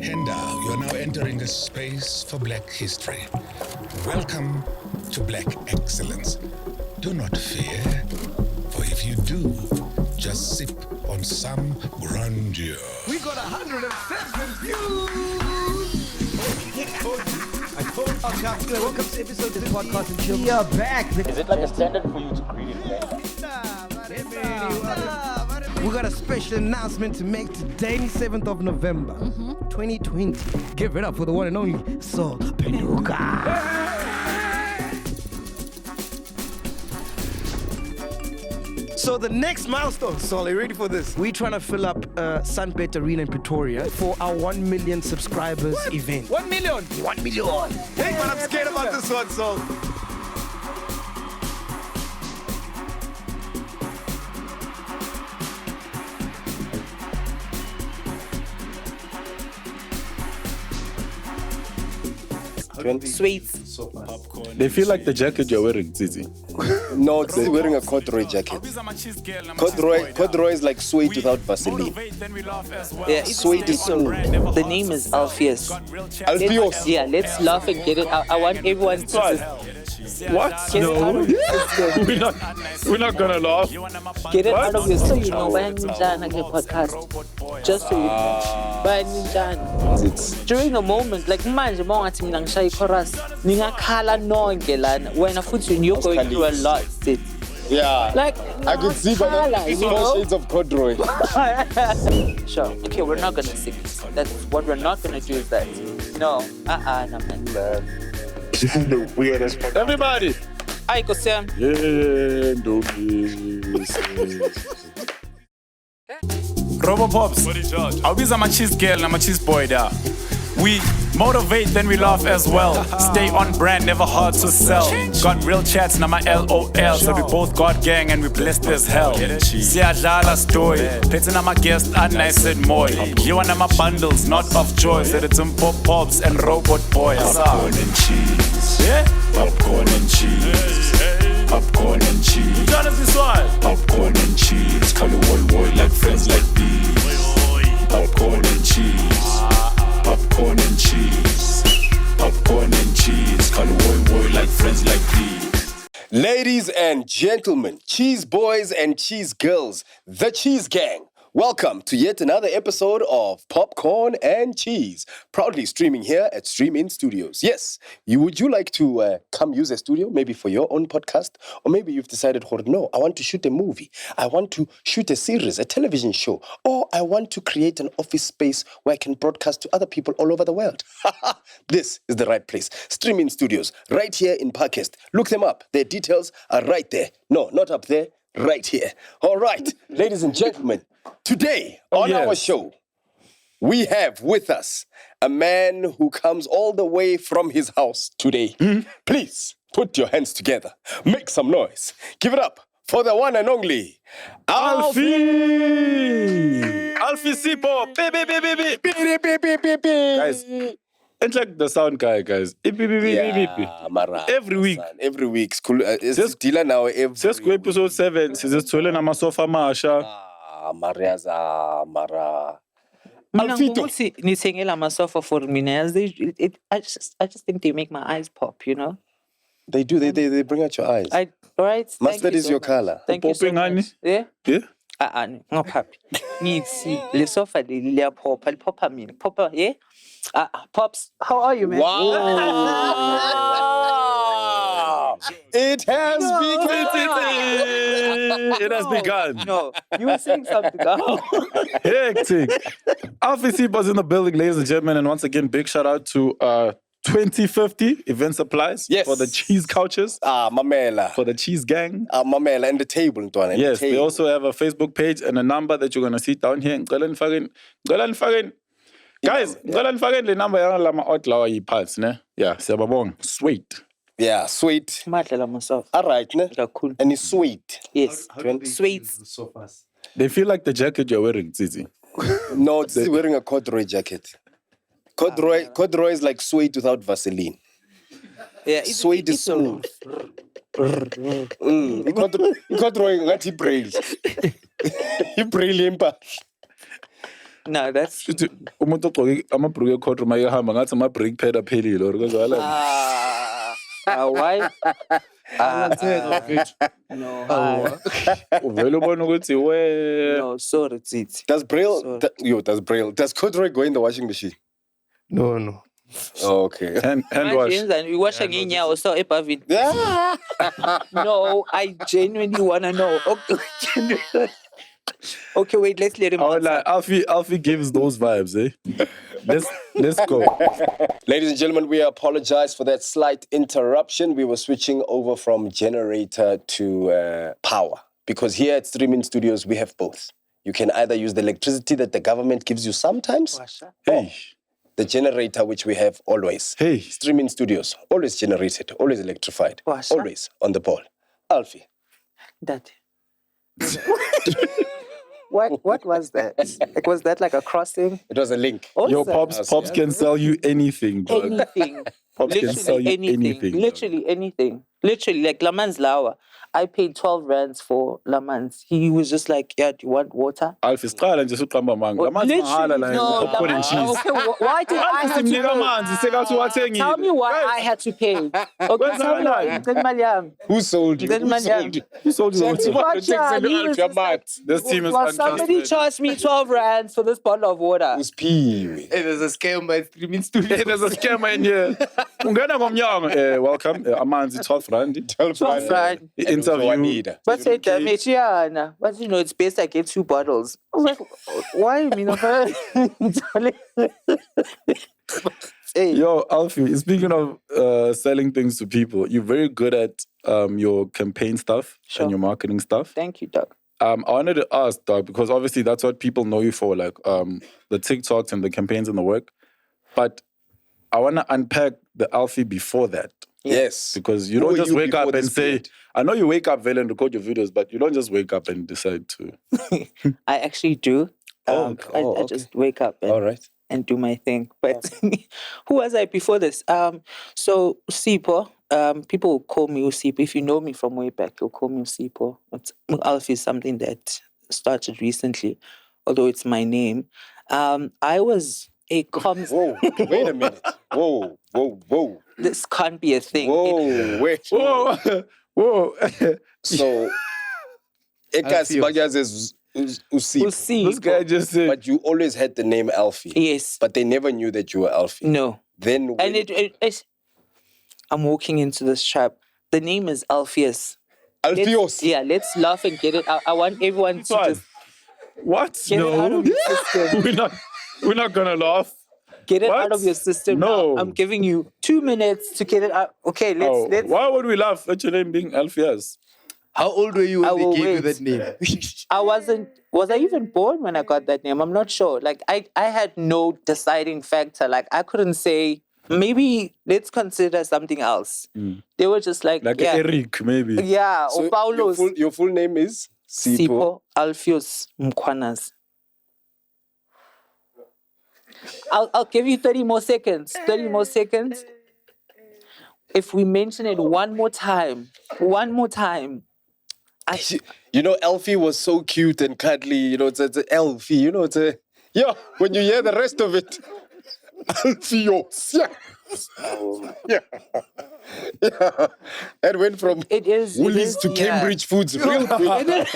Henda, you are now entering a space for Black history. Welcome to Black excellence. Do not fear, for if you do, just sip on some grandeur. We got 107 views! I told you. Welcome to episode of the podcast and chill. We are back. Is it like a standard for you to greet it? We got a special announcement to make today, 7th of November, 2020. Give it up for the one and only Sol Penuka. So the next milestone, Sol, are you ready for this? We're trying to fill up SUNBET Arena in Pretoria for our 1 million subscribers event. 1 million? 1 million! Hey, man, I'm scared about this one, Sol. Sweets. They feel like the jacket you're wearing, Zizi. No, it's wearing a corduroy jacket. Corduroy is like suede without Vaseline. Yeah, Suede is smooth. the name is ALPHI. Alphios. Yeah, let's laugh and get it out. I want everyone to What? get it out of your system. We're not gonna laugh. Get it out of your system. So you know, when Ninjana get podcast. Just so you know. When Ninjana. During a moment, like manje mongathi mina ngishaya chorus, ningakhala nonke lana. When I put you, you're going through a lot, sis. Yeah. Like, I could see by the you four know? shades of corduroy. Sure. Okay, we're not gonna sing. That's what we're not gonna do is that. No. No, man. This is the weirdest part. Everybody! Hi, Kosem. Yeah, Robopops, awubiza ama-cheese girl nama-cheese boy da. We motivate, then we laugh as well. Stay on brand, never hard to sell. Got real chats, nama LOL. So we both got gang and we blessed as hell. Siyadlala story, petting nama guest and nice and moy. You want nama bundles, not of joy. So it's pop pops and robot boy. Popcorn and cheese. Yeah? Popcorn and cheese. Popcorn and cheese. Jonathan Swal. Popcorn and cheese. Call it woy like friends like these. Popcorn and cheese. Popcorn and cheese. Popcorn and cheese. Call it woy like friends like these. Ladies and gentlemen, cheese boys and cheese girls, the Cheese Gang. Welcome to yet another episode of Popcorn and Cheese, proudly streaming here at Stream In Studios. Yes, would you like to come use a studio, maybe for your own podcast? Or maybe you've decided, no, I want to shoot a movie. I want to shoot a series, a television show. Or I want to create an office space where I can broadcast to other people all over the world. This is the right place. Stream In Studios, right here in Podcast. Look them up. Their details are right there. No, not up there, right here. All right, ladies and gentlemen. Today, on our show, we have with us a man who comes all the way from his house today. Please, put your hands together. Make some noise. Give it up for the one and only ALPHI! ALPHI SIPHO! Guys, it's like the sound guy, guys. Mara. Every week. Every week. It's dealer now every Just go episode 7. Sizithole namasofa masha. Mara. Mina Alfito. ngokuthi nithengela amasofa for mina. I just think they make my eyes pop, you know? They do. They bring out your eyes. Right? Thank Mustard you is so your much. color. Thank you so Popping, honey? much. Yeah? Yeah? Ngaphi happy. Ngithi le sofa leli liyapopha, lipopha mina. Poppa, yeah? Pops, how are you, man? Wow! It has begun. It has begun. No, you were saying something. Hectic. ALPHI SIPHO's in the building, ladies and gentlemen. And once again, big shout out to 2050 Event Supplies for the cheese couches. Mamela. For the cheese gang. Mamela and the table, Ntwana. Yes, they also have a Facebook page and a number that you're going to see down here. Ngicela nifake. Guys, ngicela nifake le number yana lama outlaw yi-pulse, ne? Yeah, siyababonga. Sweet. Yeah, sweet. Madlela myself. All right, ne? Cool. And it's sweet. Yes. Sweets. They feel like the jacket you're wearing, Zizi. No, it's wearing a corduroy jacket. Corduroy is like suede without Vaseline. Yeah, Suede is smooth. Corduroy ngathi braille. Braille impahla. No, that's Futhi umuntu ogqoke amabhruku ecourtroom ayehamba ngathi ama-brake pad aphelile or kuzwakala. why? No, Uvele ubone ukuthi no, sorry, Tsitsi. Does Braille, Sorry. does Braille, does corduroy go in the washing machine? No. Oh, okay. hand wash. And you wash again, yeah, or so Epavin. Yeah. No, I genuinely wanna know. Okay, wait, let's let him I was answer. like, Alfie gives those vibes, eh? Let's go. Ladies and gentlemen, we apologize for that slight interruption. We were switching over from generator to power because here at Streaming Studios, we have both. You can either use the electricity that the government gives you sometimes, Hey, the generator, which we have always. hey. Streaming Studios, always generated, always electrified, Washa. always on the ball. Alfie. That. What was that? Like, was that like a crossing? It was a link. Your Awesome. pops can sell you anything, dog. Anything. Pops can sell you anything. dog. Literally anything. Literally, like Laman's Lawa. I paid 12 rands for Laman's. He was just like, yeah, do you want water? Alfie, siqala nje suqamba manga. Lamanzi mahala la no, popcorn and cheese. Okay, why did I have to Simnika pay? amanzi sekathi uwathengile. Tell me why I had to pay. Okay, tell me why. Ngicela imali yami. Who sold you? Ngicela imali yami. Who sold you the water? Gotcha, he was just like, This team is well, somebody untrustworthy. charged me 12 rands for this bottle of water. Who's Pee? Hey, there's a scam by Streaming Studios. Hey, there's a scammer in here. Ungena ngomnyango. Welcome. Amanzi 12 rand. 12 rand. Interview. But say damage, yeah, but you know, it's best I get 2 bottles. I was like, why me not? Hey. Yo, Alfie, speaking of selling things to people, you're very good at your campaign stuff and your marketing stuff. Thank you, Doug. I wanted to ask, Doug, because obviously that's what people know you for, like the TikToks and the campaigns and the work. But I want to unpack the Alfie before that. Yes. Because you Who don't were just you wake up before and this say, period? I know you wake up well and record your videos, but you don't just wake up and decide to. I actually do. I just wake up All right. and do my thing. But who was I before this? So SIPHO, people will call me SIPHO. If you know me from way back, you'll call me SIPHO. Alfie is something that started recently, although it's my name. I was a comms... Whoa, wait a minute. Whoa. This can't be a thing. Whoa, wait. Whoa. So, Ekas Bagyaz is Usip. This guy just said, But you always had the name Alfie. Yes. But they never knew that you were Alfie. No. Then when, And it's... I'm walking into this trap. The name is Alpheus. Alpheus. Yeah, let's laugh and get it out. I want everyone to just what? get it out No. of your system. We're not gonna laugh. Get it What? out of your system No. now. I'm giving you 2 minutes to get it out. Okay, let's Why would we laugh at your name being Alpheus? How old were you I when will they gave you wait. that name? I was I even born when I got that name? I'm not sure. Like I had no deciding factor. Like I couldn't say, maybe let's consider something else. They were just like yeah, Eric, maybe. yeah, So or Paulos. your full name is SIPHO. SIPHO Alpheus Mkhwanazi. I'll give you 30 more seconds. 30 more seconds. If we mention it one more time. You know, Alfie was so cute and cuddly. You know, it's Alfie. You know, it's a... Yeah, when you hear the rest of it. Alpheus. Yeah. It went from Woolies to Cambridge Foods real quick.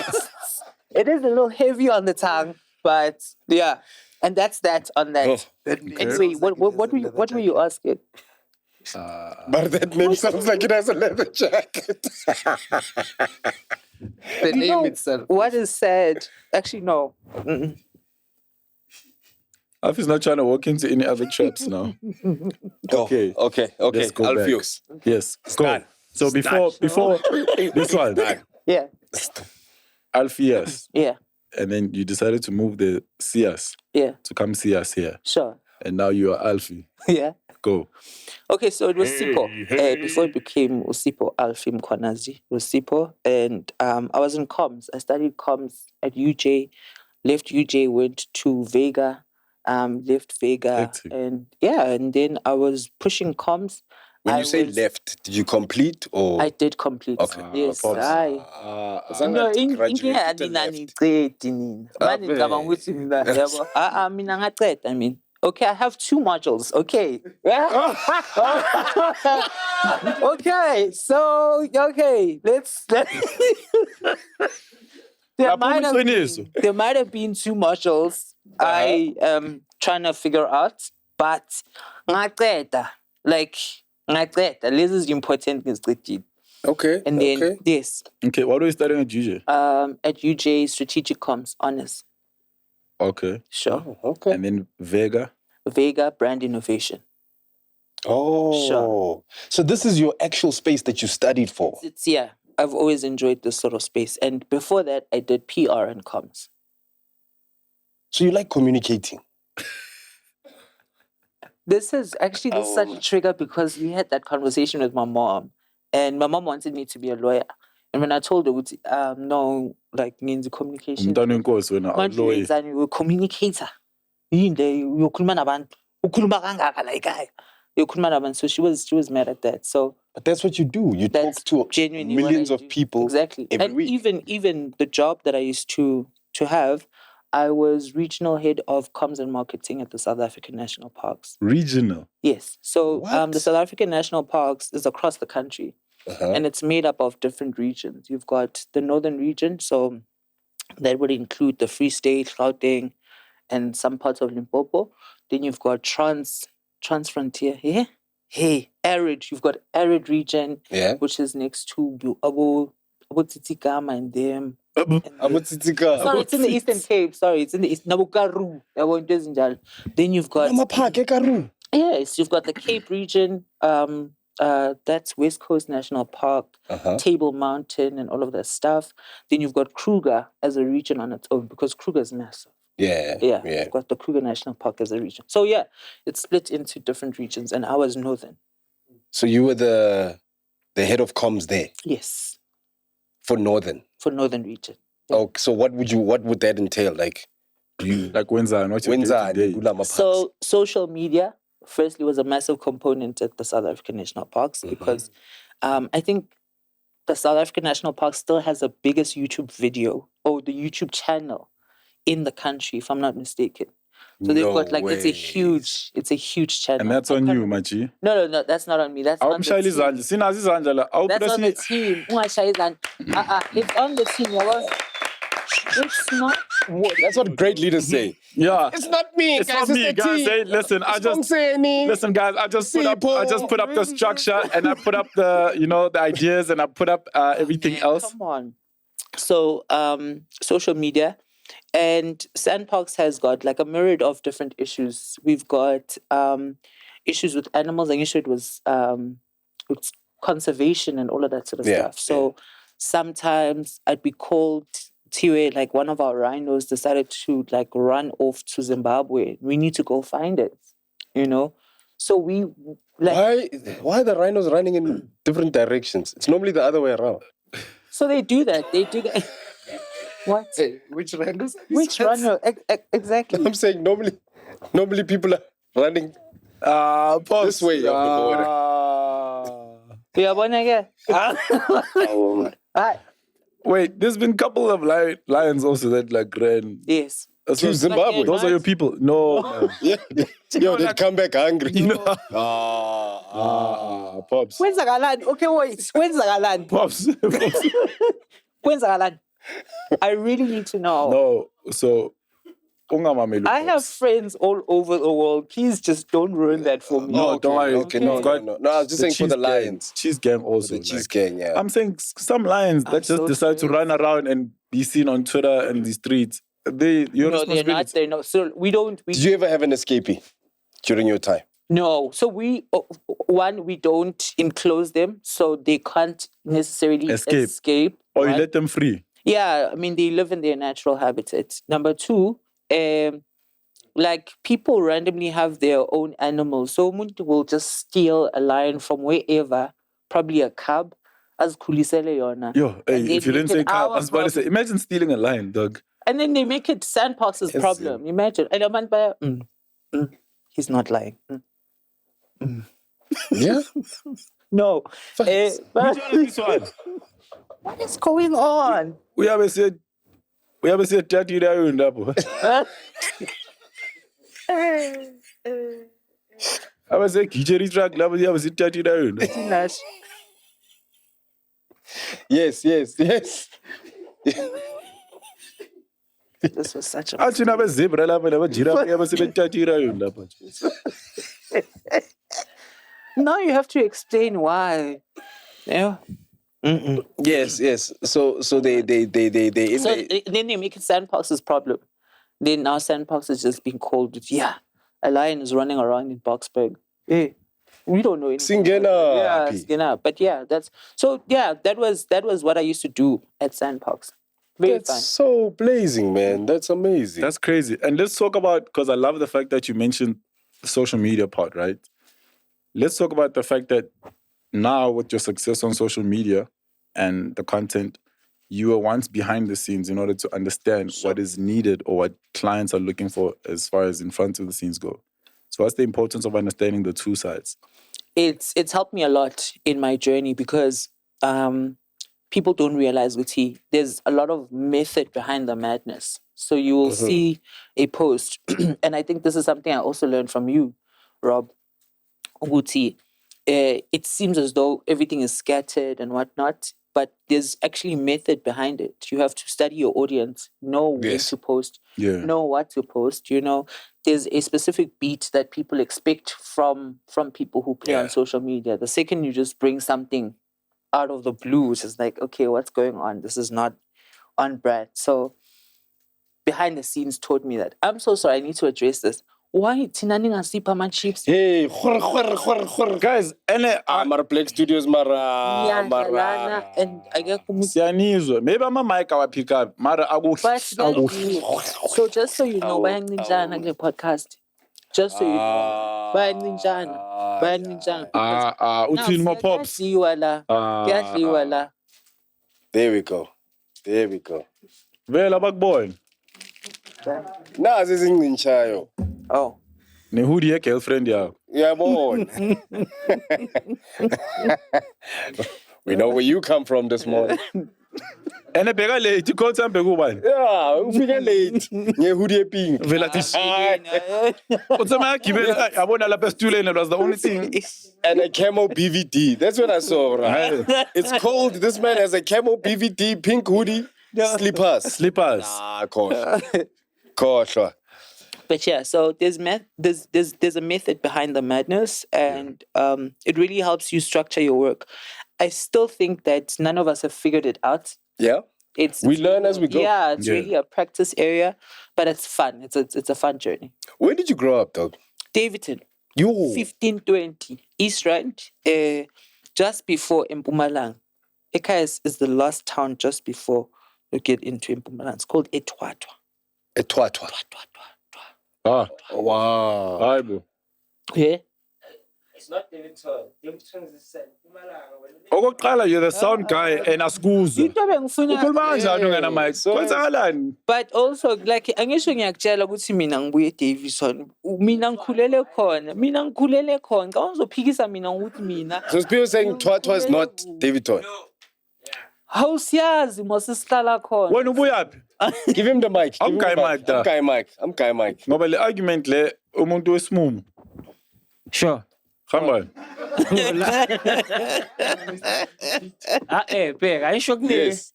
It is a little heavy on the tongue, but yeah. And that's that on that. Anyway, what were you asking? But that name sounds like it has a leather jacket. The name itself. What is said? Actually, no. Alfie's not trying to walk into any other traps now. Okay. Okay. Let's go Alpheus. back. Yes. Go. So before this one, Yeah. Alpheus. Yeah. And then you decided to move the see us Yeah. to come see us here. Sure. And now you are Alfie. Yeah. Go. Okay, so it was SIPHO. Before it became SIPHO Alfie Mkhwanazi, it was SIPHO. And I was in comms. I studied comms at UJ, left UJ, went to Vega, left Vega. Hectic. And yeah, and then I was pushing comms. When I you say was- left, did you complete or? I did complete. Okay. Yes, Pops. no, inkinga mina ngiqedi nina. Manje ngicabanga ukuthi mina yabo. Mina ngaqeda, I mean. Okay, I have 2 modules. Okay. Okay, so let's there might have been 2 modules I am trying to figure out, but ngaqeda. Like ngaqeda. This is important ngiqedile. Okay. And then this. Okay, what are you studying at UJ? At UJ Strategic Comms Honors. Okay. Sure. Okay. And then Vega. Vega Brand Innovation. Oh. Sure. So this is your actual space that you studied for. It's I've always enjoyed this sort of space. And before that, I did PR and comms. So you like communicating? This is such a trigger because we had that conversation with my mom. And my mom wanted me to be a lawyer. And when I told her, no, like, means communication. Lawyer. You're a communicator. You're So she was mad at that. So, but that's what you do. You talk to genuinely millions of people exactly. every and week. even the job that I used to have, I was regional head of comms and marketing at the South African National Parks. Regional? Yes. So the South African National Parks is across the country. And it's made up of different regions. You've got the northern region, so that would include the Free State, Gauteng, and some parts of Limpopo. Then you've got Transfrontier. Yeah? Hey, arid. You've got arid region, which is next to Abu Tsitikama and them. Sorry, it's in the Eastern Cape. Sorry, it's in the East. Nabukaru. Then you've got yes, you've got the Cape region. That's West Coast National Park, Table Mountain, and all of that stuff. Then you've got Kruger as a region on its own because Kruger is massive. You've got the Kruger National Park as a region. So it's split into different regions, and I was northern. So you were the head of comms there? Yes. For northern region. Yeah. Oh, so what would that entail? Like So social media firstly was a massive component at the South African National Parks because I think the South African National Park still has the biggest YouTube video or the YouTube channel in the country, if I'm not mistaken. So they've got it's a huge channel. And that's on you, MacG? No, that's not on me. That's on the team. That's on the team. It's on the team. It's not. That's what great leaders say. Yeah. It's not me, it's guys. Not me, guys. Hey, listen, listen, guys. I just put up the structure and I put up the the ideas and I put up everything else. Come on. So social media. And SANParks has got like a myriad of different issues. We've got issues with animals. I guess it was with conservation and all of that sort of stuff. So sometimes I'd be called to like one of our rhinos decided to like run off to Zimbabwe. We need to go find it, So we why are the rhinos running in different directions? It's normally the other way around. So they do that. What? Hey, which rhinos? Which rhino? Exactly. I'm saying normally people are running this way of the border. Yeah, born again. Wait, there's been a couple of lions also that like ran. Yes. To Zimbabwe. Those are your people. No. They come back hungry. Pops. When's the galan? Okay, wait. When's the galan? Pops. When's the galan? I really need to know. No, so I have friends all over the world. Please just don't ruin that for me. No, don't worry. Okay, no, I was just saying for the lions. Cheese gang also. The cheese gang, yeah. I'm saying some lions that just decide to run around and be seen on Twitter and the streets. They're not. They're not. So we don't. Did you ever have an escapee during your time? No. So we don't enclose them, so they can't necessarily escape. Or you let them free. Yeah, I mean, they live in their natural habitat. Number 2, like people randomly have their own animals. So Muntu will just steal a lion from wherever, probably a cub, as kulisele yona. Yo, hey, if you didn't say cub, I was about to say, imagine stealing a lion, dog. And then they make it SANParks' problem. Imagine. And a man by he's not lying. Yeah. No. But Which one is this one? what is going on? We have said daddy there in that. I was a kitchen track, love, you have said daddy there in that. Yes. This was such a... I should have a zebra, love, and a giraffe, ever said daddy there in that. Now you have to explain why. Yeah. Yes. So they Then they make it SANParks' problem. Then now SANParks is just being called with, a lion is running around in Boxburg. Hey, we don't know anything. Singena. But that was what I used to do at SANParks. Very fun. That's so blazing, man. That's amazing. That's crazy. And let's talk about, because I love the fact that you mentioned the social media part, right? Let's talk about the fact that now with your success on social media and the content, you were once behind the scenes in order to understand what is needed or what clients are looking for as far as in front of the scenes go. So what's the importance of understanding the two sides? It's helped me a lot in my journey because people don't realize there's a lot of method behind the madness. So you will see a post, and I think this is something I also learned from you, Rob. It seems as though everything is scattered and whatnot, but there's actually method behind it. You have to study your audience, know when to post, know what to post. There's a specific beat that people expect from people who play on social media. The second you just bring something out of the blue, it's just like, okay, what's going on? This is not on brand. So behind the scenes taught me that. I'm so sorry, I need to address this. Why Tinani ngasipha ama chips? Hey, guys, Mara Black Studios, Mara. And I get maybe I'm a mic I pick up. Mara so just so you know, why ninjana the podcast. Just so you know, why ninjana. Utin more pops. There we go. Well, about boy. Nah, this is ninjayo. Oh. Ne who the girlfriend ya? Yeah, boy. We know where you come from this morning. And a bigger late, you call some big one. Yeah, we get late. Yeah, who the ping? What's the matter? I want to lapse too late. That was the only thing. And a camo BVD. That's what I saw, right? It's cold. This man has a camo BVD, pink hoodie, slippers. Ah, gosh. But yeah, so there's a method behind the madness, and it really helps you structure your work. I still think that none of us have figured it out. Yeah, we learn as we go. Yeah, it's really a practice area, but it's fun. It's a fun journey. Where did you grow up, dog? Daveyton. 1520 East Rand, just before Mpumalanga. Ekaya is the last town just before you get into Mpumalanga. It's called Etwatwa. Ah, wow. Hi, bro. Yeah. It's not Daveyton. Daveyton is the same. Okokuqala, you're the sound guy and askuza. But also, like, angisho ngiyakutshela ukuthi mina ngibuye Daveyton. Mina ngikhulele khona. Ngawuzophikisa mina ukuthi mina. So people saying Twatwa is not Daveyton. How siyazi mosihlala khona. Wena ubuyaphi? Give him the mic. I'm Guy Mike. Ngoba le argument le umuntu wesimumu. Sure. Come on. Beg, I shock me. Yes.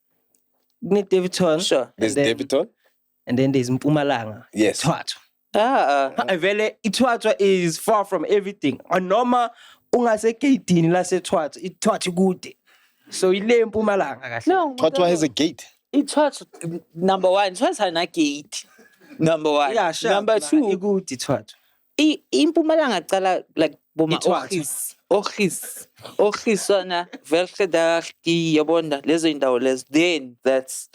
Daveyton. Sure. There's Daveyton. And then there's Mpumalanga. Yes. Twatwa. Itwatwa is far from everything. Anoma ungase gateini lase Twatwa. Itwatwa kude. So ile Mpumalanga kahle. No. Twatwa has a gate. Itwatwa, number one, Itwatwa has a gate. Number one. Yeah, sure. Number two. Igude Itwatwa. Impumalanga cala like boma Ochis sona velgedarki yabonda lezo indawo lezo. Then that's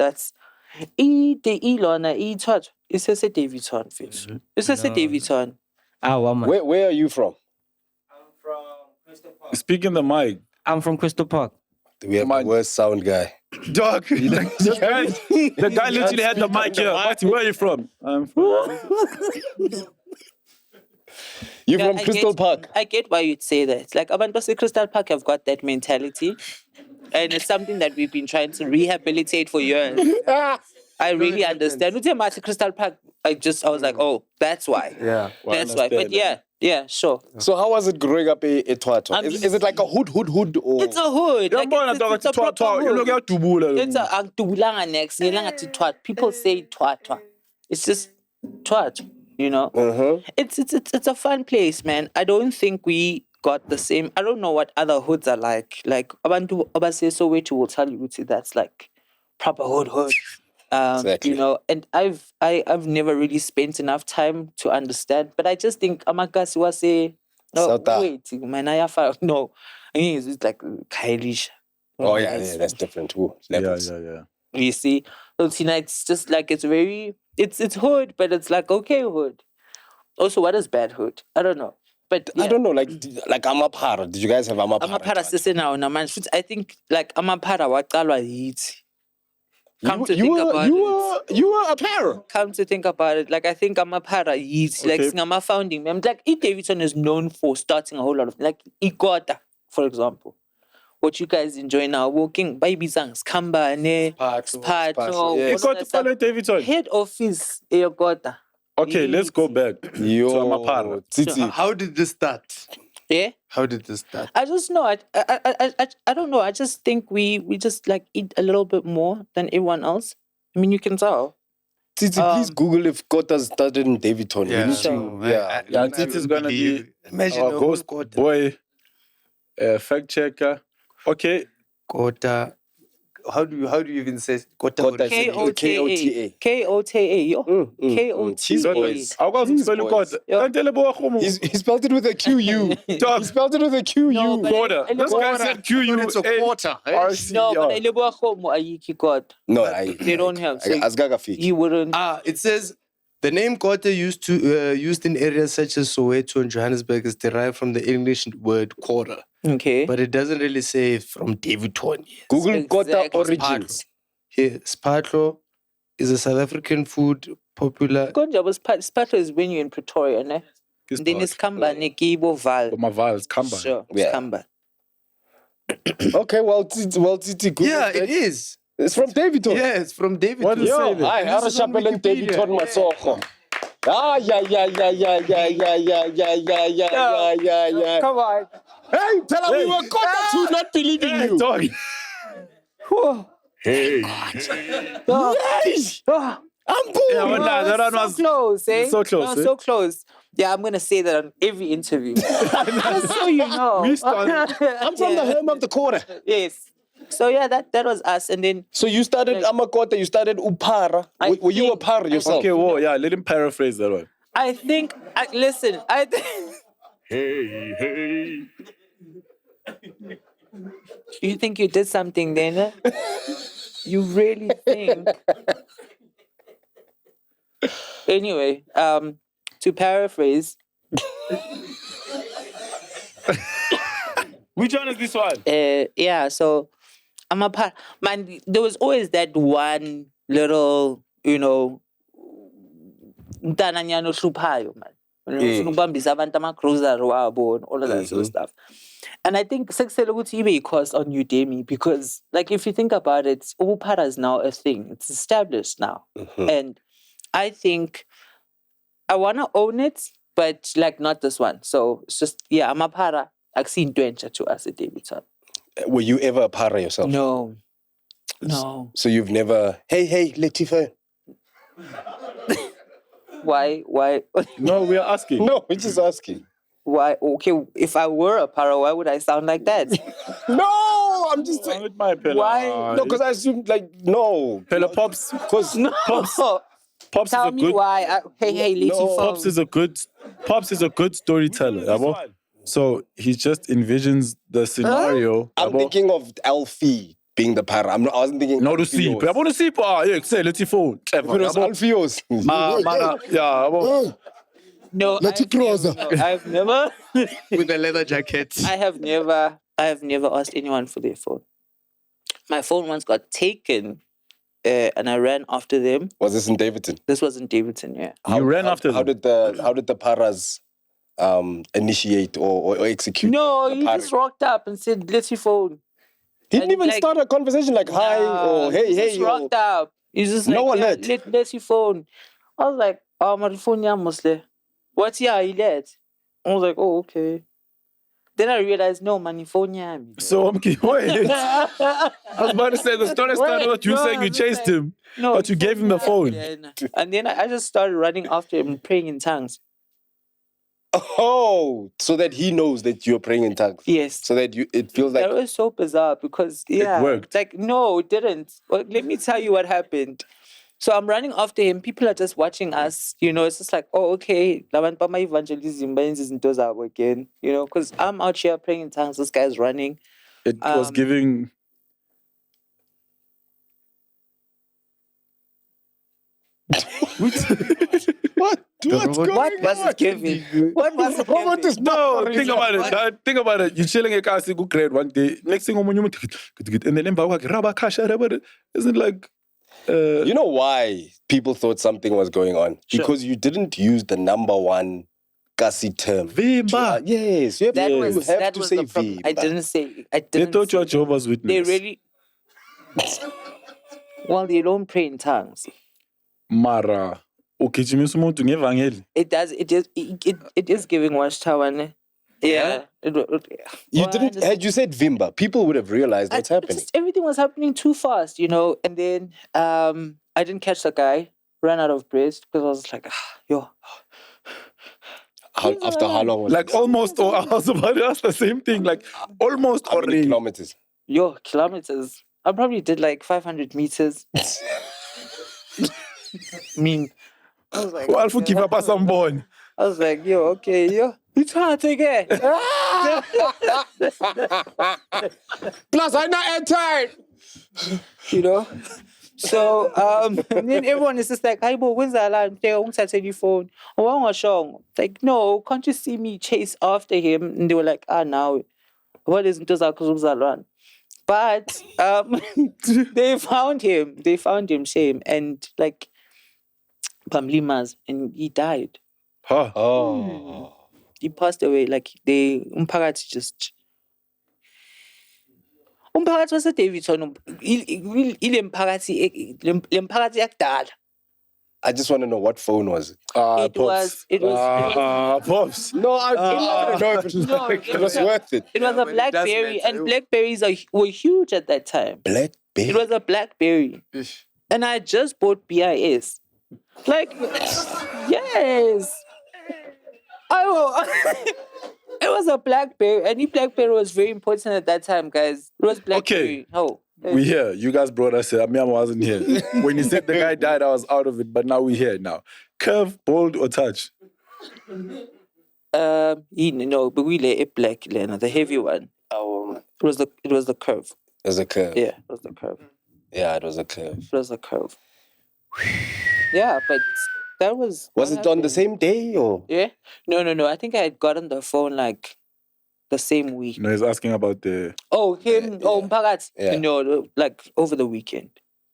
ilona Itwatwa isese Daveyton fish. Isese Daveyton. Where are you from? I'm from Crystal Park. Speaking the mic. I'm from Crystal Park. We have the worst sound guy. Dog. The guy literally had the mic here. Where are you from? I'm from. You're from Crystal Park. I get why you'd say that. Like, abantu base Crystal Park have got that mentality. And it's something that we've been trying to rehabilitate for years. I really understand. With him at Crystal Park, I was like, oh, that's why. Yeah. That's why. But yeah, sure. So how was it growing up in Twatwa? Is it like a hood or? It's a hood. Like, it's a proper hood. You look at Tubula. It's a Tubulanga next. Twat. People say Twatwa. It's just Twat, you know? It's a fun place, man. I don't think we got the same. I don't know what other hoods are like. Like, Abantu Obase Soweto will tell you that's like proper hood. Exactly. You know, and I've never really spent enough time to understand. But I just think Amakasi was say no, wait, man, no. I mean it's like Kailish. Oh yeah, that's different too. Levels. Yeah. You see? So Tina, it's just like it's hood, but it's like okay hood. Also, what is bad hood? I don't know. But I don't know, like Amapara. Did you guys have Amapara? Amapara sise now, man. I think like Amapara waqalwa yithi. You were a para. Come to think about it, like I think Amapara yithi. Like Singama founding. I'm like Daveyton is known for starting a whole lot of like Igota, for example. What you guys enjoy now, walking baby zangs, Kamba, Daveyton. Head office, Igota. Okay, let's go back to Amapara. Titi, how did this start? Yeah. How did this start? I just know. I don't know. I just think we just like eat a little bit more than everyone else. I mean, you can tell. Titi, please Google if Kota started in Daveyton. Yeah, Yeah. Titi's gonna be imagine our ghost boy, fact checker. Okay. Kota. How do you even say Kota? K-O-T-A. K-O-T-A. K-O-T-A. Cheese boys. I was spell Kota. He spelled it with a Q-U. He spelled it with a Q-U. Quarter. This guy said Q-U. It's a quarter. No, but Ilebo Khomo ayiki God. No, they don't have. So Asgaga he wouldn't. It says the name Kota used in areas such as Soweto and Johannesburg is derived from the English word quarter. Okay. But it doesn't really say from Daveyton. Google Kota origins. Here, SPATLO is a South African food popular. SPATLO is when you're in Pretoria, ne? Then it's Kamba, Nekibo, Val. My Val is Kamba. Sure, it's Kamba. Okay, well, Titi, Google it is. It's from Daveyton. Yeah, it's from Daveyton. What does it say then? I had a chapel in Daveyton, Masoko. Yeah. Come on. Hey, tell him we were caught to not believing you. Dog. Hey. Yes. I'm good. Yeah, that one was so close, eh? so close, No, eh? so close. Yeah, I'm gonna say that on every interview. Just so you know. I'm from the home of the quarter. Yes. So yeah, that was us, and then. So you started Amakota, you started Upara. Were you a para yourself? Okay, well, yeah, let him paraphrase that one. I think. Listen. Hey. You think you did something then? You really think? Anyway, to paraphrase. Which one is this one? Yeah, so I'm a part. Man, there was always that one little, Dananyano Shupayo, man. Cruiser, all of that sort of stuff. And I think Sexeloguti course on Udemy because, like, if you think about it, Upara is now a thing. It's established now. And I think I want to own it, but, like, not this one. So it's just, yeah, I'm a para. I've seen Dwencha to us at Daveyton. Were you ever a para yourself? No. So you've never, hey, Latifa. Why? No, we are asking. No, we're just asking. Why? Okay, if I were a para, why would I sound like that? No, I'm just saying. With my Pella. Why? No, because I assumed, no. Pella Pops. Because Pops Tell is a me good. why. Hey, little Pops is a good storyteller. Yabo? So he just envisions the scenario. I'm thinking of ALPHI being the para. I wasn't thinking. No, to see. I want to see. Yeah, say, let's see phone. If it was ALPHIOs. No, I've never. With a leather jacket. I have never asked anyone for their phone. My phone once got taken, and I ran after them. Was this in Daveyton? This was in Daveyton, yeah. You ran after them? How did the paras initiate or execute. No, the he pirate. just rocked up and said, "Let's your phone." He didn't and even like- start a conversation like hi or hey, he hey. just rocked up. He's just No like, alert. let's your phone. I was like, oh, my phone, yeah, mostly. What's yeah, he let? I was like, oh, okay. Then I realized, no, my phone, yeah. So I'm wait. I was about to say the story started with you saying you chased him, but you gave him the phone. And then I just started running after him, praying in tongues. Oh, so that he knows that you're praying in tongues. Yes. So that it feels like That was so bizarre because It worked. Like, no, it didn't. Well, let me tell you what happened. So I'm running after him. People are just watching us. It's just like, oh, okay. My evangelism again. Because I'm out here praying in tongues. This guy's running. It was giving. what? What's going What on? was it giving? What was it What about giving? this? No, think about it. Think about it. You're chilling at Kasi, go grade one day. Next thing, and then isn't it like. You know why people thought something was going on? Sure. Because you didn't use the number one Kasi term. Vimba. Yes, you have, That to, was you have that to was say the problem. V. I didn't say. They thought you were Jehovah's Witness. They really. Well, they don't pray in tongues. Mara. Ukijimisa umuntu ngevangeli. It does. It is giving watchtower. Yeah. You didn't. Had you said Vimba, people would have realized what's happening. Everything was happening too fast, And then I didn't catch the guy. Ran out of breath because I was like, yo. After how long was Like this? almost, or I was about to ask the same thing. Like almost How many already. kilometers? Yo, kilometers. I probably did like 500 meters. I mean, I was like, Alpha give up some born. I was like, yo, okay, yo. You trying to take it? Plus, I'm not entered. So and then everyone is just like, "Hey, but when's the alarm? They won't touch your phone." Like, no, can't you see me chase after him? And they were like, now, what is it? But they found him. They found him, shame, and like Pamlimas, and he died. Huh. Oh. He passed away. Like umphakathi just. Umphakathi wase Daveyton ile mphakathi yakudala. I just want to know what phone was it? It was Pops. No, I don't know if it was worth it. It was a BlackBerry, and BlackBerries were huge at that time. Blackberry. It was a BlackBerry, and I just bought BIS. Like, yes, it was a BlackBerry, and BlackBerry was very important at that time, guys. It was BlackBerry. Okay. Oh. We here. You guys brought us here. I wasn't here. When you said the guy died, I was out of it. But now we're here now. Curve, bold, or touch? But we lay a black lane, the heavy one. It was the curve. It was a curve. Yeah, it was the curve. Yeah, it was a curve. It was the curve. Yeah, but that was. Was it on the same day or? Yeah. No. I think I had gotten the phone like the same week. No, he's asking about the. Oh, him. Oh, Mpagat. Yeah. No, like over the weekend.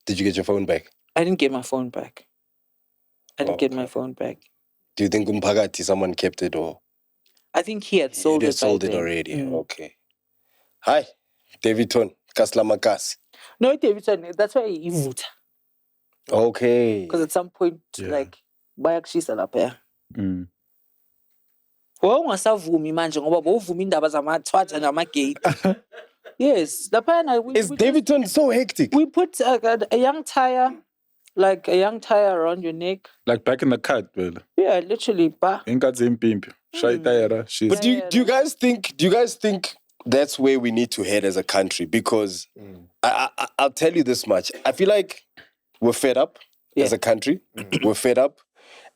Did you get your phone back? I didn't get my phone back. I didn't get my phone back. Do you think Umpagati someone kept it or? I think he had sold He it. had sold by it then. already. Mm. Okay. Hi, Daveyton. Kaslamakas. No, Daveyton. That's why he moved. Okay. Because at some point, like, bayakshisa lapha. Mm. Ungasavumi manje ngoba bowuvuma indaba zamathwathwa namagate. Yes, Is Daveyton so hectic? We put a young tire, like a young tire around your neck. Like back in the cut, well. Yeah, literally. In cut same pimp. Shy tire. She's. But do you guys think that's where we need to head as a country? Because I'll tell you this much. I feel like we're fed up as a country. We're fed up.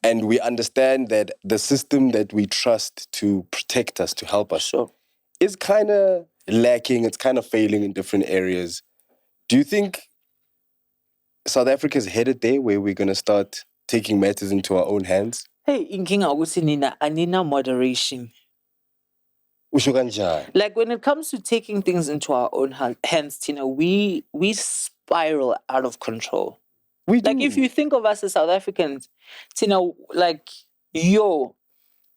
And we understand that the system that we trust to protect us, to help us, is kind of lacking. It's kind of failing in different areas. Do you think South Africa is headed there where we're going to start taking matters into our own hands? Hey, inkinga ukuthi nina anina moderation. Usho kanjani? Like when it comes to taking things into our own hands, Tina, we spiral out of control. We do. Like if you think of us as South Africans, Tina, like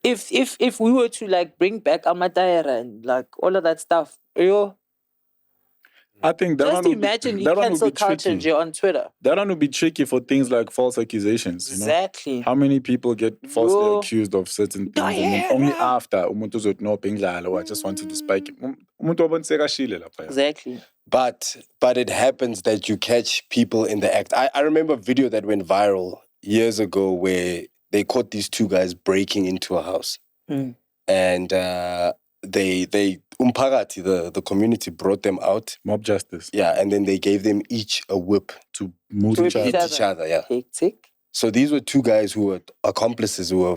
if we were to like bring back Amatayara and like all of that stuff, I think that just one would be- imagine that one would cancel be culture tricky. on Twitter. That one would be tricky for things like false accusations. You know? Exactly. How many people get falsely Yo. accused of certain things and then only after umuntu uzothi no, I just wanted to spike it. Umuntu waboniseka ashile lapha. Exactly. But it happens that you catch people in the act. I remember a video that went viral years ago where they caught these two guys breaking into a house. And they umphakathi, the community brought them out. Mob justice. Yeah, and then they gave them each a whip to move To each whip other. each other, yeah. Hectic. So these were two guys who were accomplices who were,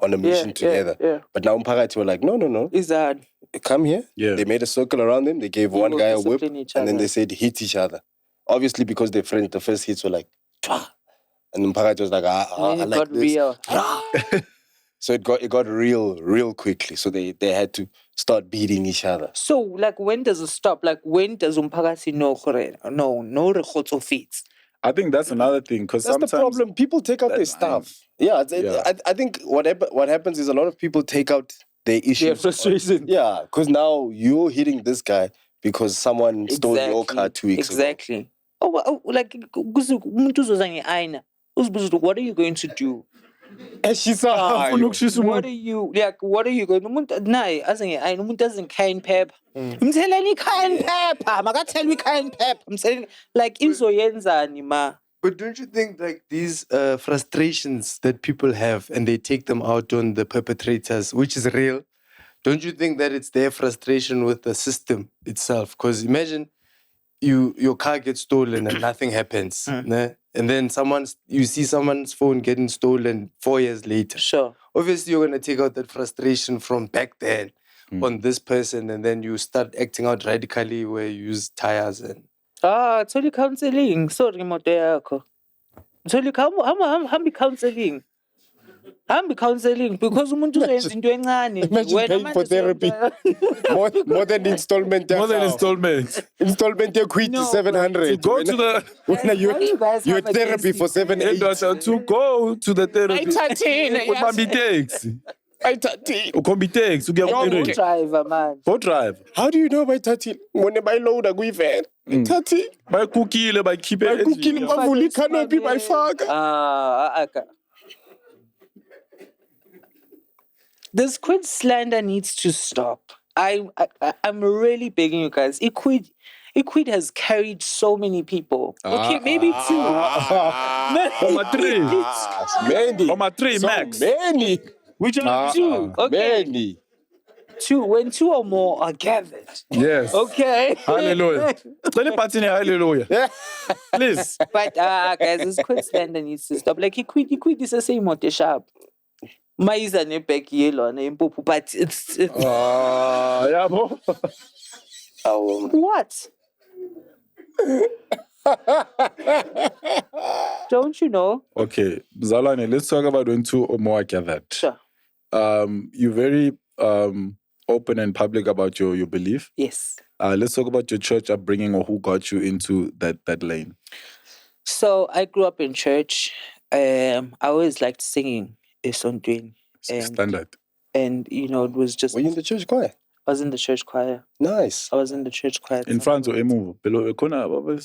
on a mission together. Yeah. But now umphakathi were like, no. Is that Come here. Yeah. They made a circle around them. They gave one will guy a whip. discipline each And then other. they said, hit each other. Obviously, because they're friends, the first hits were like, "Twa." And umphakathi was like, I it like got this. real? So it got real quickly. So they had to start beating each other. So like when does it stop? Like when does umphakathi know no rekgotso fits? I think that's another thing because That's sometimes the problem. People take out their That's stuff. Yeah, Yeah. I think what happens is a lot of people take out their issues. Their frustration. Yeah, because now you're hitting this guy because someone stole your car 2 weeks ago. Exactly. Like umuntu uzoza nge-ayina uzibuza ukuthi what are you going to do? What are you going umuntu naye aze nge-ayina umuntu aze cayenne pepper. Ngitheleni cayenne pepper. Makathelwe cayenne pepper. I'm saying like izoyenzani ma. But don't you think like these frustrations that people have and they take them out on the perpetrators, which is real, don't you think that it's their frustration with the system itself? Because imagine your car gets stolen and nothing happens. Né? And then you see someone's phone getting stolen 4 years later. Sure. Obviously, you're going to take out that frustration from back then on this person, and then you start acting out radically where you use tires and... Tholi counseling. Sorry moto yakho. Tholi hambi counseling. Hambi counseling because umuntu uzoyenza into encane. Imagine paying for therapy. more than installment. more than installment. Installment you quit No, 700. Go to the When you're therapy for 780. to go to the therapy. Ukhomba taxi. Ukhomba taxi. Go driver man. Go drive. How do you know by 30? When they buy load a guiven. 30. By cookile, by keep By it. cooking, bavuli canopy by fag. This quid slander needs to stop. I'm really begging you guys. Equid has carried so many people. Okay, maybe two. Oma three max. Many. Which are Two. Okay. Many. Two. When two or more are gathered. Yes. Okay. Hallelujah. Tell party hallelujah. Please. But guys, this quid slander needs to stop. Like equid is the same motor sharp. Maiza ne back yellow ne impopu, but it's Yeah, bro. what? Don't you know? Okay, Zalane, let's talk about when two or more are gathered. Sure. You're very open and public about your belief. Yes. Let's talk about your church upbringing or who got you into that lane. So I grew up in church. I always liked singing. Esontweni. Standard. And it was just. Were you in the church choir? I was in the church choir. Nice. I was in the church choir. In France or Emu? Below Kona. Were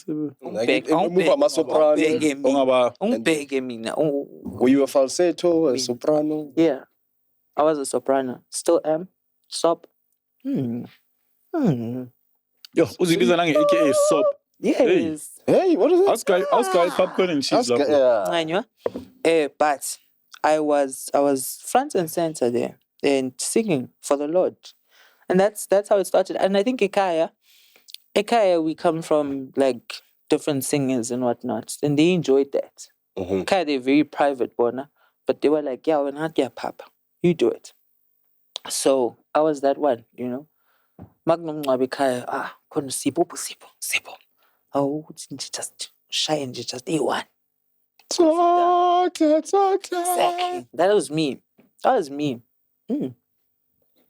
you a falsetto, a soprano? Yeah. I was a soprano. Still am. Sop. Yo, uzibiza nange aka Sop. Yes. Hey, what is it? Oscar popcorn and cheese. Yeah. But I was front and center there and singing for the Lord. And that's how it started. And I think Ekaya, we come from like different singers and whatnot. And they enjoyed that. Ekaya, they're very private, Bona. But they were like, yeah, we're not your papa. You do it. So I was that one, Magnum Ekaya, couldn't sipo. Oh, just shy and just A1. Exactly. That was me.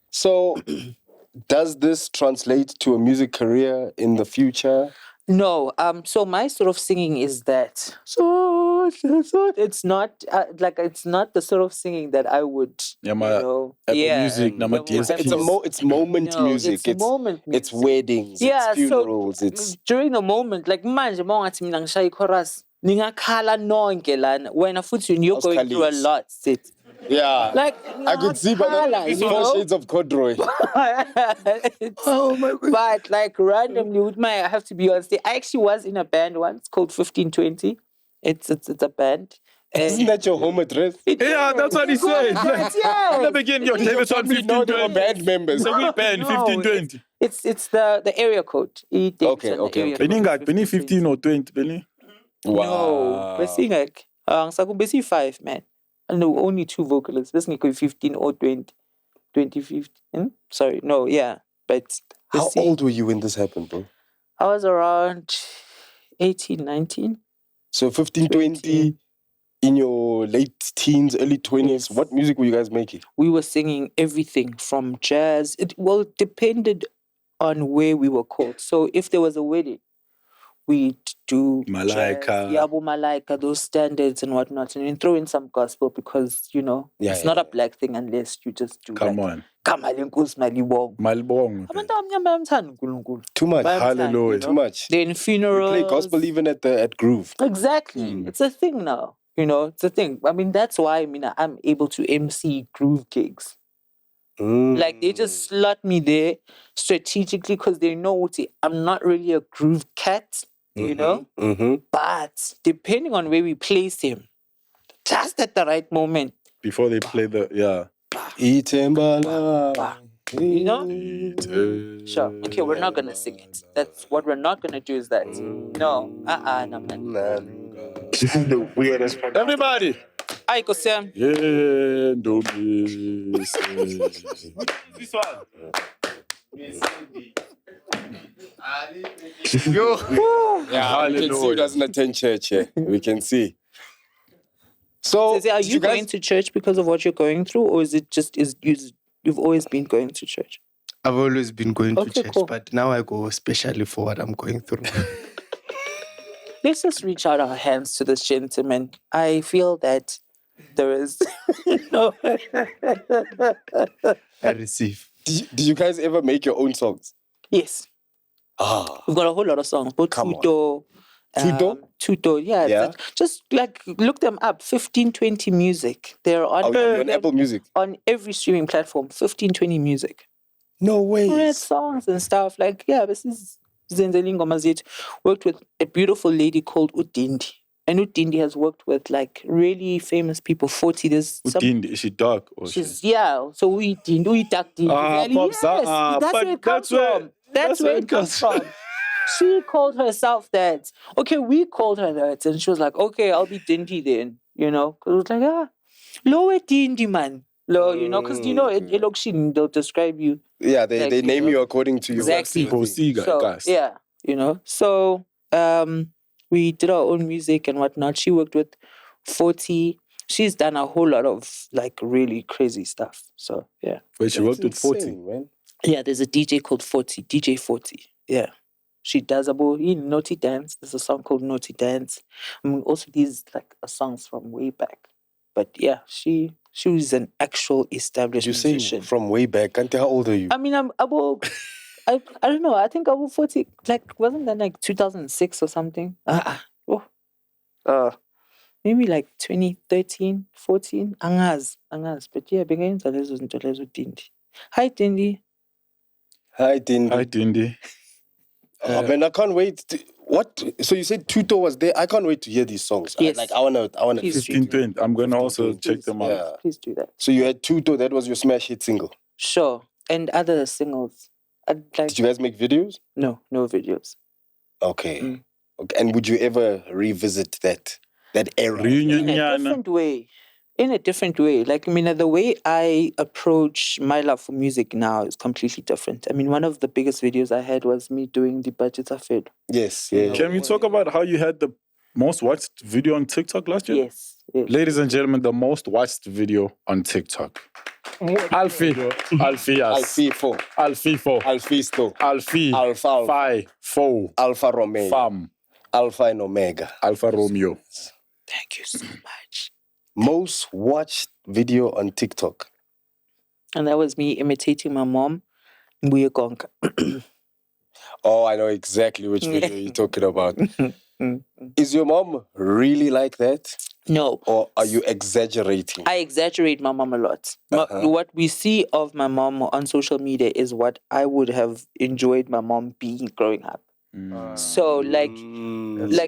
So, does this translate to a music career in the future? No. So my sort of singing is that. So It's not like it's not the sort of singing that I would, Yeah, you my know. Apple Yeah, Music, na ma the more DSPs. It's moment No, music. it's moment It's music. weddings. Yeah, it's funerals. so It's during the moment, like manje mongathi mina ngishaya chorus, ningakhala nonke lana. Wena futhi you're going through a Khalis. lot, sit. yeah. Like I could see by ngakhala, the you four know? shades of corduroy. Oh my god. But like randomly with I have to be on stage. I actually was in a band once called 1520. It's a band. Isn't that your home address? Yeah, that's what he said. Yes. In the beginning, your Daveyton We know they were 1520. band members. So we band No, 1520. It's the area code. Okay. Benny 15 or 20, Benny. No, besingek. Ngisaku besi 5 man. And there were only 2 vocalists. Besingek 15 or 20. 2015. Sorry, no, yeah. But How old were you when this happened, bro? I was around 18, 19. So 15, 20, in your late teens, early 20s. Yes. What music were you guys making? We were singing everything from jazz. It depended on where we were called. So if there was a wedding, we'd do Malaika. jazz, Yabo Malaika, those standards and whatnot, and then throw in some gospel because it's not a black thing unless you just do. Come on. Malibong. Malibong. Abantu abamnyama bayamthanda uNkulunkulu. Too much. Bayamthanda, Hallelujah. Too much. Then We funerals. play gospel even at Groove. Exactly. It's a thing now. It's a thing. I mean, that's why I'm able to MC Groove gigs. Like they just slot me there strategically because they know I'm not really a groove cat, you know. But depending on where we place him, just at the right moment, Before they play the, Itembala. you know. Sure. Okay, we're not gonna sing it. That's what we're not gonna do. Is that no? No, man. This is the weirdest podcast. Everybody. Aiko Sam. Yeah, don't miss This one. Yeah, we can see he doesn't attend church here. We can see. So, Are did you guys- going to church because of what you're going through, or is it just you've always been going to church? I've always been going to Okay, church, cool. but now I go especially for what I'm going through. Let's just reach out our hands to this gentleman. I feel that there is no. I receive. Did you guys ever make your own songs? Yes, we've got a whole lot of songs. But Come on. Tuto, Tuto, yeah. Yeah? Just like look them up. 1520 Music. They're on On Apple Music? on every streaming platform. 1520 Music. No way. Great songs and stuff. Like this is Zenzeli Ngoma Zethu. Worked with a beautiful lady called Udindi. And Udindi has worked with like really famous people. 40. There's some. Udindi, is she dark? Or She's so we Udindi, we dark Dindi. Pops, Yes, that's but where it comes that's where- from. That's where it comes from. She called herself that. Okay, we called her that, and she was like, "Okay, I'll be Dindi then." Because it was like, lower Dindi man, low, because they'll describe you. Yeah, they Like, name you according to your Exactly. Siga, So we did our own music and whatnot. She worked with 40. She's done a whole lot of like really crazy stuff. So yeah. Wait, she worked with 40. Man. Yeah, there's a DJ called 40, DJ 40. Yeah. She does Naughty Dance. There's a song called Naughty Dance. I mean, also these like songs from way back. But yeah, she was an actual established You say musician. from way back. Auntie, how old are you? I mean, I'm about, I don't know. I think about 40. Like, wasn't that like 2006 or something? Maybe like 2013, 14. Angaz. But yeah, beginning to lezo Dindi. Hi, Dindi. Hi, Dindi. Hi, Dindi. Man, I can't wait. What? So you said Tuto was there? I can't wait to hear these songs. Yes. I wanna. Please. 1520. I'm going to also 1520. check them out. Yeah. Please do that. So you had Tuto. That was your smash hit single. Sure. And other singles. Did you guys make videos? No videos. Okay. Okay. And would you ever revisit that era? Reunion, In a different way. Like, I mean, the way I approach my love for music now is completely different. I mean, one of the biggest videos I had was me doing the Budget Affair. Yes. Yeah. Can we talk about how you had the most watched video on TikTok last year? Yes. Ladies and gentlemen, the most watched video on TikTok. ALPHI. Alphifo. Alphisto. ALPHI. Alpha. Phi. Fo. Alpha Romeo. Fam. Alpha and Omega. Alpha Romeo. Thank you so much. Most watched video on TikTok. And that was me imitating my mom. Mbuye konka. Oh, I know exactly which video you're talking about. Is your mom really like that? No. Or are you exaggerating? I exaggerate my mom a lot. What we see of my mom on social media is what I would have enjoyed my mom being growing up. So like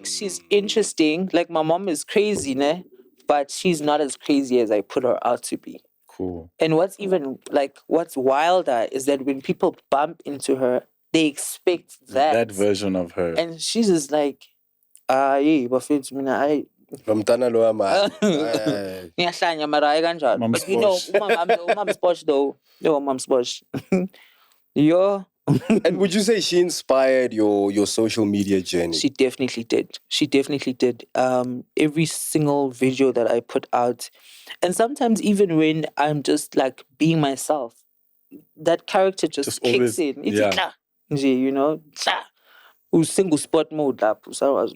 she's interesting. Like my mom is crazy, ne? But she's not as crazy as I put her out to be. Cool. And what's wilder is that when people bump into her, they expect that version of her. And she's just like, yeah, but Mntana lo ama. Ngiyahlanya mara hayi kanjalo. Mom's But you know, posh. Mom's posh though. Yo, Mom's posh. Yo. And would you say she inspired your social media journey? She definitely did. She definitely did. Every single video that I put out, and sometimes even when I'm just like being myself, that character just kicks always, in. It's yeah. you know, single spot mode up. So I was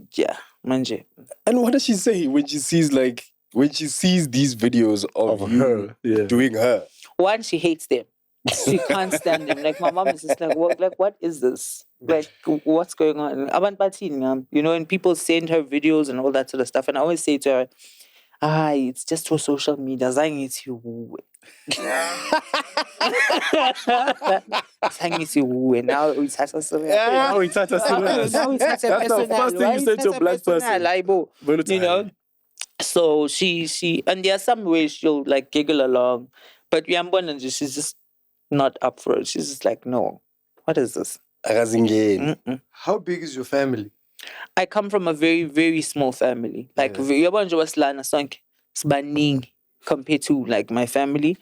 manje. And what does she say when she sees these videos of her doing her? One, she hates them. She can't stand them. Like my mom is just like, what is this? Like, what's going on? You know, and people send her videos and all that sort of stuff. And I always say to her, it's just for social media. It's you. Now it's That's the first thing you said to a black person. You know? So she and there are some ways she'll like giggle along. But she's just not up for it. She's just like, no, what is this? How big is your family? I come from a very, very small family. Like, compared to like my family.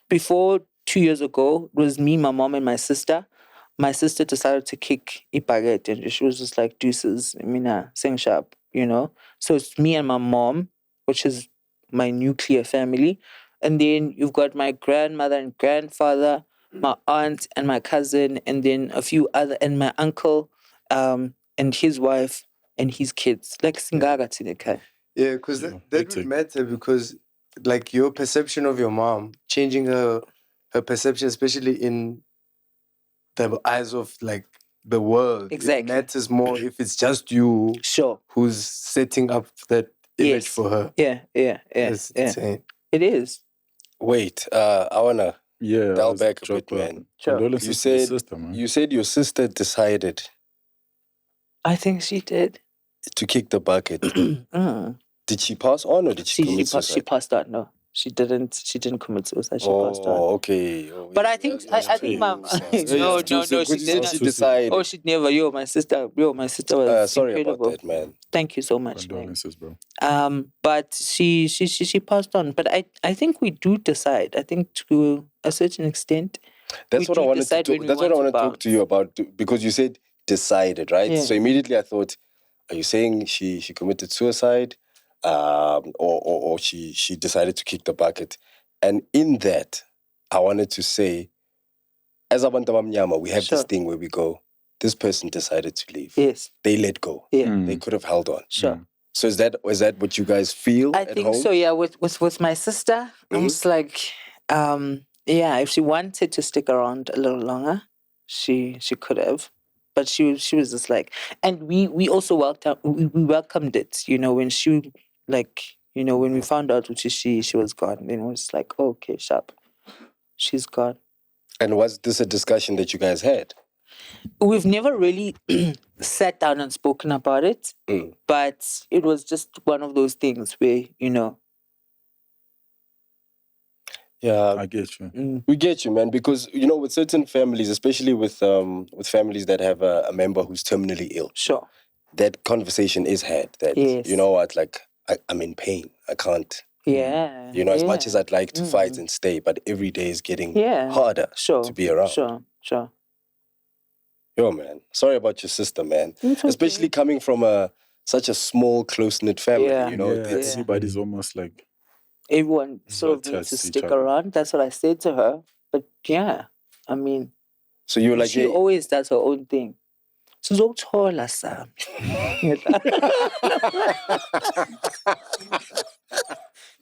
Before 2 years ago, it was me, my mom, and my sister. My sister decided to kick Ipaget, and she was just like, deuces, Mina, sing sharp, you know? So it's me and my mom, which is my nuclear family. And then you've got my grandmother and grandfather, my aunt and my cousin, and then a few other, and my uncle, and his wife and his kids. Like Singaga Tinekai. Yeah, because that would matter because like your perception of your mom, changing her perception, especially in the eyes of like the world. Exactly. It matters more if it's just you who's setting up that image for her. Yeah. It's insane. It is. Wait, I wanna dial back a bit, man. Sure. You said your sister decided. I think she did. To kick the bucket. Did she pass on or did she commit suicide? She passed on. No, she didn't. She didn't commit suicide. She passed on. Okay. But I think mom. No, she didn't. She decided. Oh, she'd never. My sister was sorry incredible. about that, man. Thank you so much, Condolences, bro. But she passed on. But I think we do decide. I think to a certain extent. That's what I wanted to talk. That's what I want to talk to you about because you said decided, right? Yeah. So immediately I thought, are you saying she committed suicide, or she decided to kick the bucket? And in that, I wanted to say, as Abantu Abamnyama, we have this thing where we go, this person decided to leave. Yes. They let go. Yeah. They could have held on. Sure. So is that what you guys feel? I think so. Yeah. With my sister, I'm just like, if she wanted to stick around a little longer, she could have. But she was just like, and we also welcomed it, you know, when she like, you know, when we found out which is she was gone, then it was like, oh, okay, sharp, she's gone. And was this a discussion that you guys had? We've never really sat down and spoken about it, but it was just one of those things where, you know. Yeah, I get you. We get you, man, because you know, with certain families, especially with families that have a member who's terminally ill, sure, that conversation is had. That you know what, like I'm in pain. I can't. Yeah. You know, as much as I'd like to fight and stay, but every day is getting harder to be around. Sure. Yo, man, sorry about your sister, man. Especially coming from such a small, close-knit family. You know, everybody's almost like. Everyone sort of needs to stick around. That's what I said to her. But yeah, I mean, so you were like, she always does her own thing. Sizokuthola sami.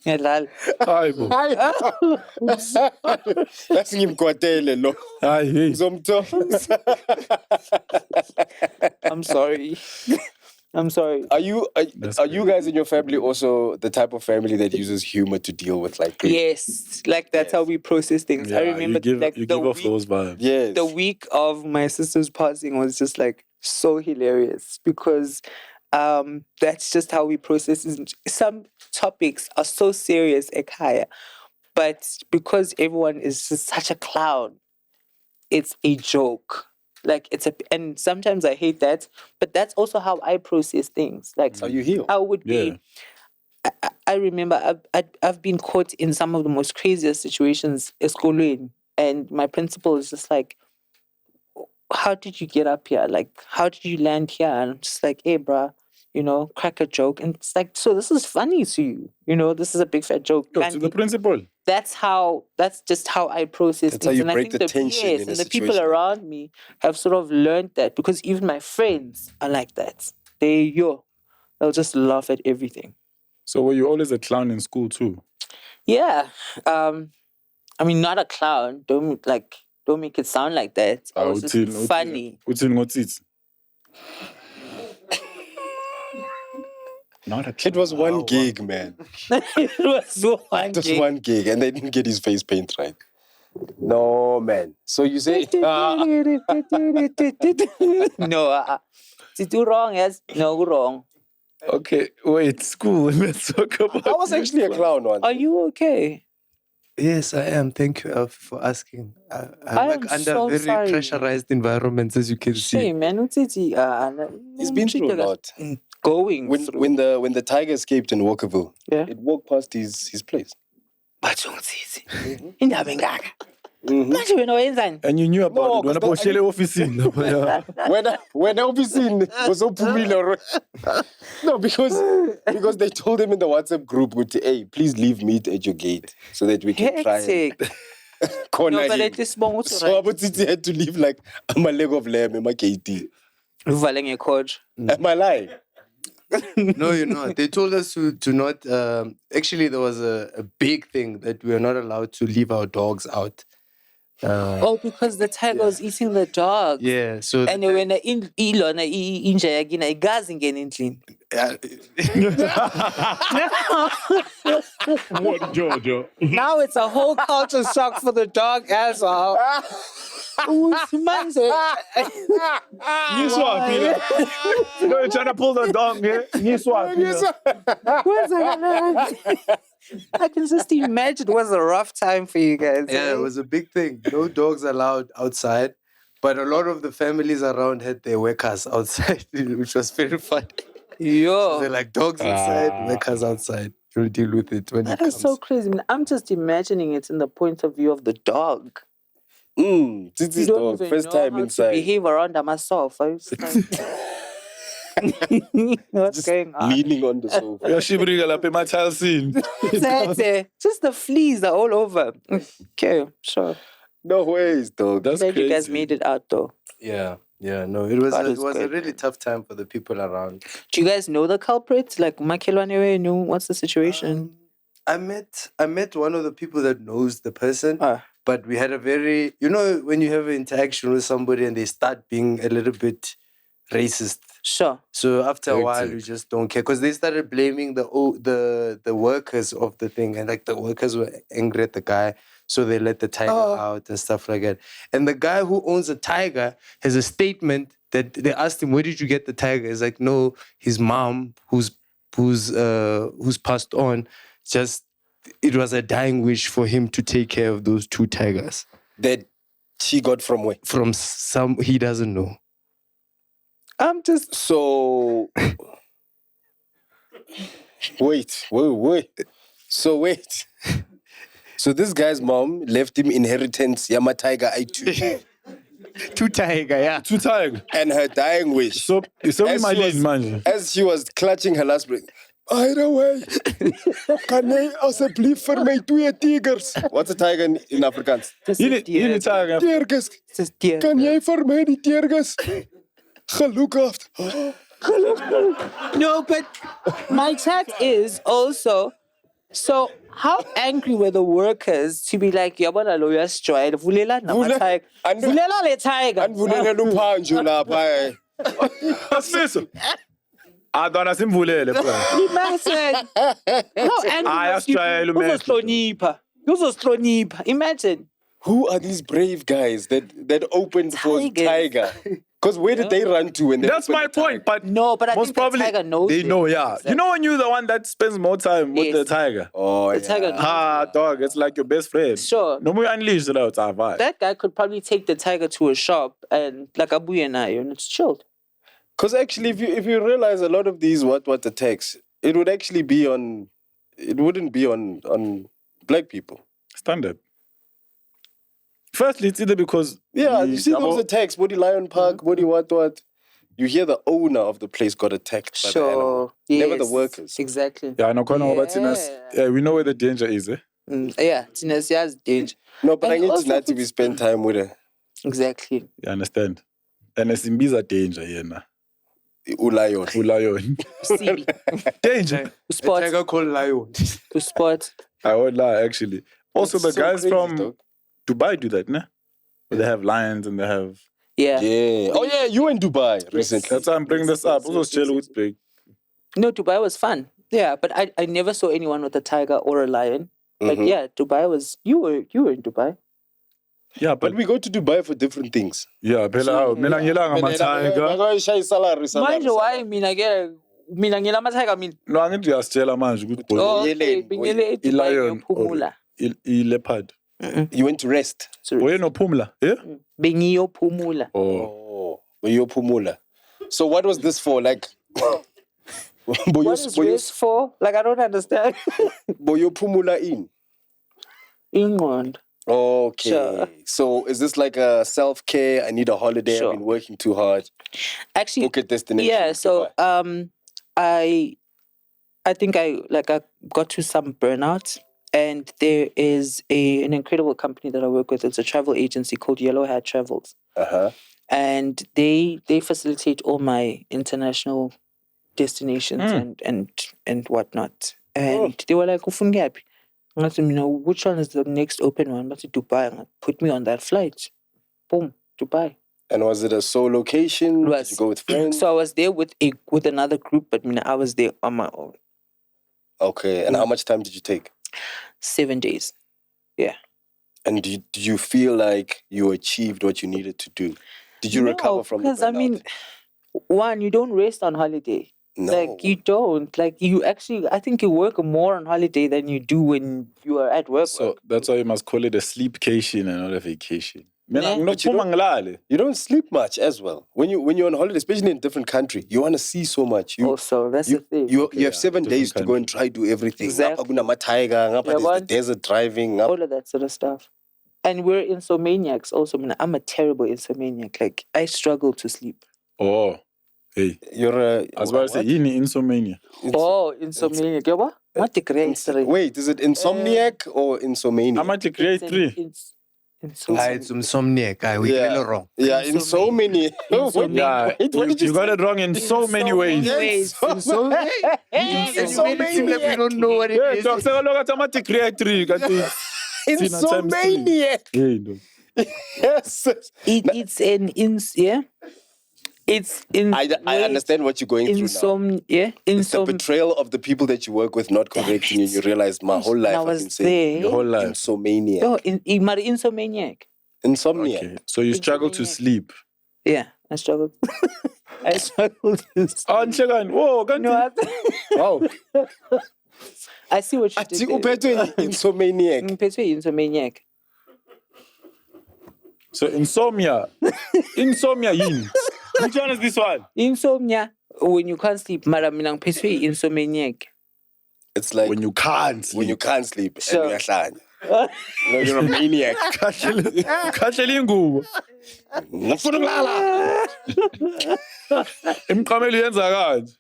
Ngiyadlala. Hayi bo. Let's ngimkwatele lo. Hayi hey. Uzomthola. I'm sorry. I'm sorry. Are you guys in your family also the type of family that uses humor to deal with like grief? Yes, like that's how we process things. I remember you like give the off week, those vibes. Yes. the week of my sister's passing was just like so hilarious because that's just how we process it. Some topics are so serious, Ekaya, but because everyone is just such a clown, it's a joke. Like and sometimes I hate that, but that's also how I process things. Like How you heal. I would be. I remember I've been caught in some of the most craziest situations eskolweni, and my principal is just like, "How did you get up here? Like, how did you land here?" And I'm just like, "Hey, bruh, crack a joke." And it's like, "So this is funny to you? This is a big fat joke." Yo, to the principal. That's just how I process That's how things. you And break I think the tension yes, in a and the people situation. around me have sort of learned that because even my friends are like that. They'll just laugh at everything. So were you always a clown in school too? Yeah. I mean, not a clown. Don't make it sound like that. I was just funny. What's it? Not a clown. It was one gig, man. It was one Just gig. one gig, and they didn't get his face paint right. No, man. So you say, No, did you wrong? Yes, no wrong. Okay, wait, school. Let's talk about. I was actually a clown once. Are you okay? Yes, I am. Thank you, Alf, for asking. I I work am under so very sorry. pressurized environments, as you can see. Shame, man. He's been through a lot. Going When through. when the tiger escaped in Walkerville, Yeah. it walked past his place. Indaba engaka. Manje wena wenzani? And you knew about No, it when I 'cause posted office in. When obviously was so No, because they told him in the WhatsApp group, "Hey, please leave meat at your gate so that we can try and Hectic. corner No, but him." at this moment, So Abutiti had to leave like I'm a leg of lamb in my KT. uvale ngecoach. Am I lying? No, you're not. They told us to not. Actually, there was a big thing that we are not allowed to leave our dogs out. Oh, because the tiger was eating the dog. Yeah, so And when ilona inja yakina igazi ngene endlini. What, Jojo? Now it's a whole culture shock for the dog as well. Manje. You swap, you know, you're trying to pull the dog, yeah? You swap, I can just imagine it was a rough time for you guys. yeah, it was a big thing. No dogs allowed outside, but a lot of the families around had their workers outside, which was very fun. Yo. They're like dogs inside, workers outside. You'll deal with it when That it is comes. so crazy. I mean, I'm just imagining it in the point of view of the dog. Titi's You don't dog, even first know time how inside. to behave around myself. I was like, what's going on? Leaning on the sofa. You're shivering up in my child scene. Just the fleas are all over. Okay, sure. No ways, dog. That's Glad crazy. you guys made it out though. Yeah, no, it was That a, is it was a good. really tough time for the people around. Do you guys know the culprit? Like Makhelwane knew what's the situation? I met one of the people that knows the person, Ah. but we had a very, when you have an interaction with somebody and they start being a little bit racist. Sure. So after a while, Hectic. you just don't care because they started blaming the workers of the thing, and like the workers were angry at the guy, so they let the tiger out and stuff like that. And the guy who owns the tiger has a statement that they asked him, "Where did you get the tiger?" He's like, "No, his mom, who's passed on, just it was a dying wish for him to take care of those two tigers That she got from where? from some he doesn't know." I'm just So wait. So wait. So this guy's mom left him inheritance Yama Tiger I2 Two tiger, yeah. Too tired. and her dying wish. So As my she was- lead, man. As she was clutching her last breath. Either way, can I alsjeblieft vir my twee tigers? What's a tiger in Afrikaans? You need tired. Tigers. just dear. Kan jy vir my die tigers? Look after. No, but my chat is also, so how angry were the workers to be like, yabona lo uyasijwayela, vulela nama-tiger. Vulela le tiger. Andvulele luphanjo lapha. Asifiso. Adona simvulele bro. Imagine. How angry was you? Uzohlonipha. Imagine. Who are these brave guys that opened for Tigers. Tiger? Because where did they run to when they That's my point, but No, but I most think the probably tiger knows they it. know, yeah. Exactly. You know when you're the one that spends more time with Yes. the tiger? Oh, The tiger knows. Dog, it's like your best friend. Sure. No more unleash it out. That guy could probably take the tiger to a shop and like Abu and I, and it's chilled. Because actually, if you realize a lot of these what attacks, it would actually be on. It wouldn't be on black people. Standard. Firstly, it's either because You see those attacks, Body Lion Park, Body what. You hear the owner of the place got attacked by the animal. Never the workers. Exactly. Yeah, no, we know where the danger is, eh? Yeah, Tinas has danger. No, but And I need also to be spend time with her. Exactly. You understand? And it's in danger, yeah, nah. Ulayon. CB. Danger. Sport. Tiger called lion. To sport. I won't lie, actually. Also, It's the so guys crazy, from dog. Dubai do that, nah? Where they have lions and they have... Yeah. Yeah. Oh yeah, you in Dubai recently. That's why I'm bringing this up. Also, chill with big. No, Dubai was fun. Yeah, but I never saw anyone with a tiger or a lion. But yeah, Dubai was. You were in Dubai. Yeah, But we go to Dubai for different things. yeah, phela mina ngilanga ama-tiger. Manje why mina ngila ama-tiger mina. No, angithi uyasitshela manje ukuthi Oh, okay. Yeleni, Bingele eDubai i-lion or ngiyophumula. i-leopard. You went to rest. Oye nophumla, yeah? Bengiyophumula. Oh. Uyopumula. So what was this for? Like What is rest for? Like I don't understand. Boyopumula in. England. Okay. Sure. So is this like a self-care? I need a holiday. Sure. I've been working too hard. Actually, Book a destination. yeah. in So Dubai. I think I got to some burnout, and there is an incredible company that I work with. It's a travel agency called Yellow Hat Travels, and they facilitate all my international destinations and whatnot. And they were like, "Ufuna ngaphi?" I said, which one is the next open one? But Dubai. I'm like, put me on that flight. Boom, Dubai. And was it a solo location? Did Was. you go with friends? So I was there with another group, but I was there on my own. Okay. And how much time did you take? 7 days. Yeah. And did you feel like you achieved what you needed to do? Did you recover from the because I mean, one, you don't rest on holiday. No. Like you don't. Like you actually, I think you work more on holiday than you do when you are at work. So that's why you must call it a sleepcation and not a vacation. Yeah. You don't sleep much as well. When you're on holiday, especially in a different country, you want to see so much. Also, that's the thing. You have 7 days to go and try do everything. Exactly. Tiger, Yeah, there's the but- desert driving. All of that sort of stuff. And we're insomniacs also. I'm a terrible insomniac. Like I struggle to sleep. Oh, hey. You're a... I was about to say, insomnia. Oh, insomniac. Yeah, what the great story? Wait, is it insomniac or insomania? I'm at the grade 3. It's insomniac. We Yeah. get it wrong. Yeah, in so many... Yeah, Wait, what did you you got it wrong in so many ways. In so many we don't know what it Yeah, is. dog, say, look at I'm at the grade 3. Insomniac! Hey, dog. Yes. It's an yeah. It's in. I understand what you're going through now. It's the betrayal of the people that you work with not correcting you. You realize my whole life I I've was been saying there. Your whole life. insomnia. Oh, insomniac. Insomnia. Okay. So you struggle to sleep. Yeah, I struggled. I struggled to sleep. Oh, Nchegan. Whoa, No, Wow. I see what you Ati did. uphethwe insomniac. Insomniac. So insomnia. Insomnia yin. Which one is this one? Insomnia. When you can't sleep, mara mina ngiphethe insomniac. It's like When you can't sleep. when you can't sleep Sure. and uyahlanya. No, you're a maniac. Kahlele ingubo. Ngifuna ukulala. Imqameli yenza kanje.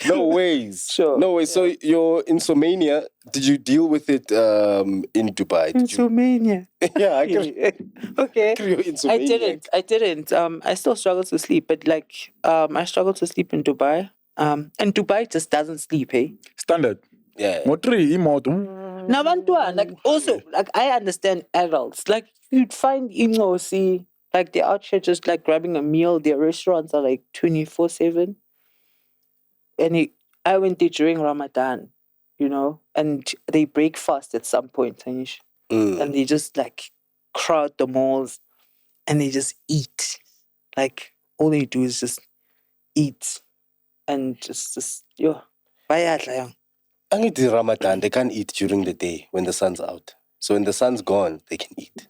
No ways. Sure. No way. So your insomnia, did you deal with it in Dubai? Insomnia. Yeah, I can. Okay. Your insomnia. I didn't. I still struggle to sleep, but like, I struggle to sleep in Dubai. And Dubai just doesn't sleep, hey? Standard. Yeah. Motri, imoto. Nabantwana, like also, like I understand adults. Like you'd find see, like they're out here just like grabbing a meal. Their restaurants are like 24/7. And I went there during Ramadan, and they break fast at some point, Tanish. And they just like crowd the malls and they just eat. Like all they do is just eat and just bayadla. Angithi Ramadan, they can't eat during the day when the sun's out. So when the sun's gone, they can eat.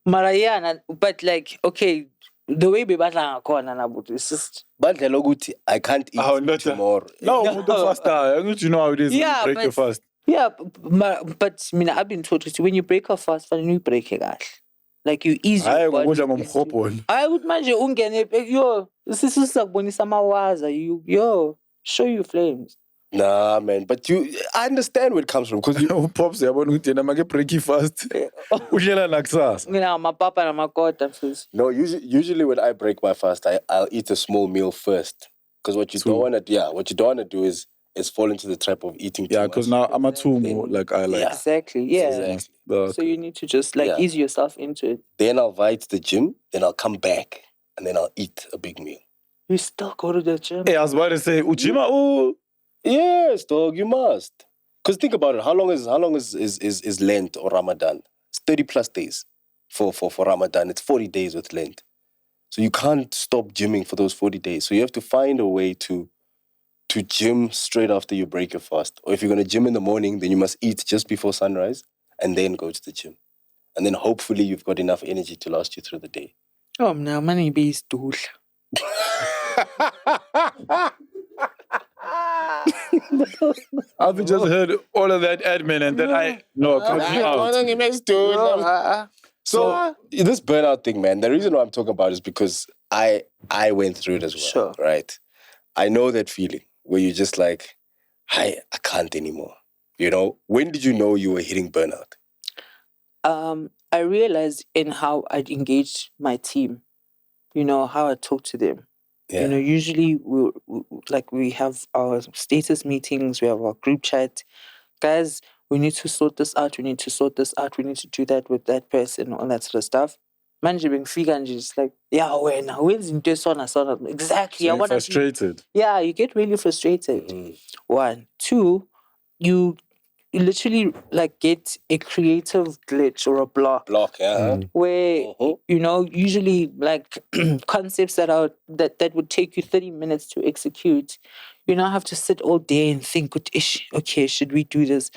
Marayana, but like, okay, the way we badla ngakhona nabo, it's just Badlela ukuthi I can't eat tomorrow. No, the faster. You know how it is. Yeah, when you break your fast. yeah, but I've been taught when you break a fast, you break it. Like you ease your body. I would imagine this is show you flames. Nah, man, but I understand where it comes from because you Pops, I want to break you fast. My papa and my god. No, usually when I break my fast, I'll eat a small meal first. Because what you don't want to do is fall into the trap of eating too much. Yeah, because now I'm a tumo, like I like. Exactly, yeah. Exactly. Okay. So you need to just ease yourself into it. Then I'll vibe to the gym, then I'll come back, and then I'll eat a big meal. You still go to the gym? Hey, I was about to say, Ujima, oh. Yes, dog, you must. Because think about it, how long is Lent or Ramadan? It's 30 plus days for Ramadan. It's 40 days with Lent. So you can't stop gymming for those 40 days. So you have to find a way to gym straight after you break your fast. Or if you're going to gym in the morning, then you must eat just before sunrise and then go to the gym. And then hopefully you've got enough energy to last you through the day. Oh, now money be stool. I've just heard all of that admin and then So this burnout thing, man, the reason why I'm talking about it is because I went through it as well. Sure. Right? I know that feeling where you're just like, I can't anymore. When did you know you were hitting burnout? I realized in how I'd engaged my team, how I talk to them. Yeah. Usually we have our status meetings, we have our group chat. Guys, we need to sort this out, we need to sort this out, we need to do that with that person, all that sort of stuff. Manje bengifika nje just like, yeah, when's into sona. Exactly. So you're frustrated. Yeah, you get really frustrated. Mm-hmm. 1. 2, you literally get a creative glitch or a block. Where usually concepts that would take you 30 minutes to execute, you now have to sit all day and think, okay, should we do this?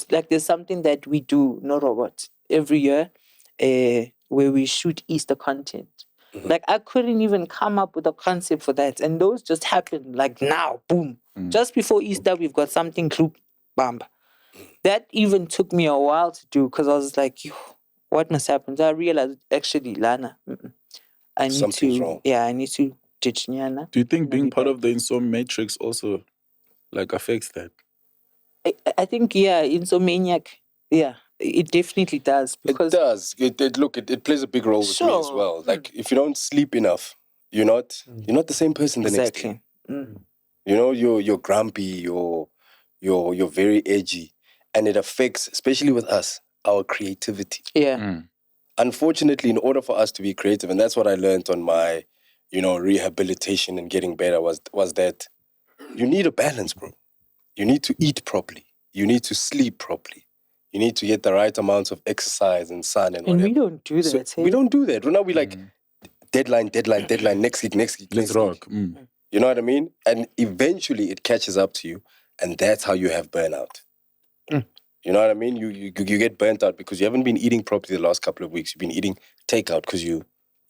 Like there's something that we do, no robot, every year, where we shoot Easter content. Mm-hmm. Like I couldn't even come up with a concept for that. And those just happened now, boom. Just before Easter, we've got something, bam. That even took me a while to do because I was like, what must happen? So I realized, actually, Lana, I need something's wrong. Yeah, I need to ditch Nyana. Do you think being part of the Insomnia Matrix also affects that? I think, Insomniac, it definitely does. Because it does. It plays a big role with me as well. Like if you don't sleep enough, you're not the same person the next day. You're grumpy, you're very edgy, and it affects, especially with us, our creativity. Yeah. Unfortunately, in order for us to be creative, and that's what I learned on my, rehabilitation and getting better was that you need a balance, bro. You need to eat properly. You need to sleep properly. You need to get the right amounts of exercise and sun and whatever. And we don't do that. So we don't do that. Now we deadline, next week. Let's rock. You know what I mean? And eventually it catches up to you. And that's how you have burnout. You know what I mean? You get burnt out because you haven't been eating properly the last couple of weeks. You've been eating takeout because you're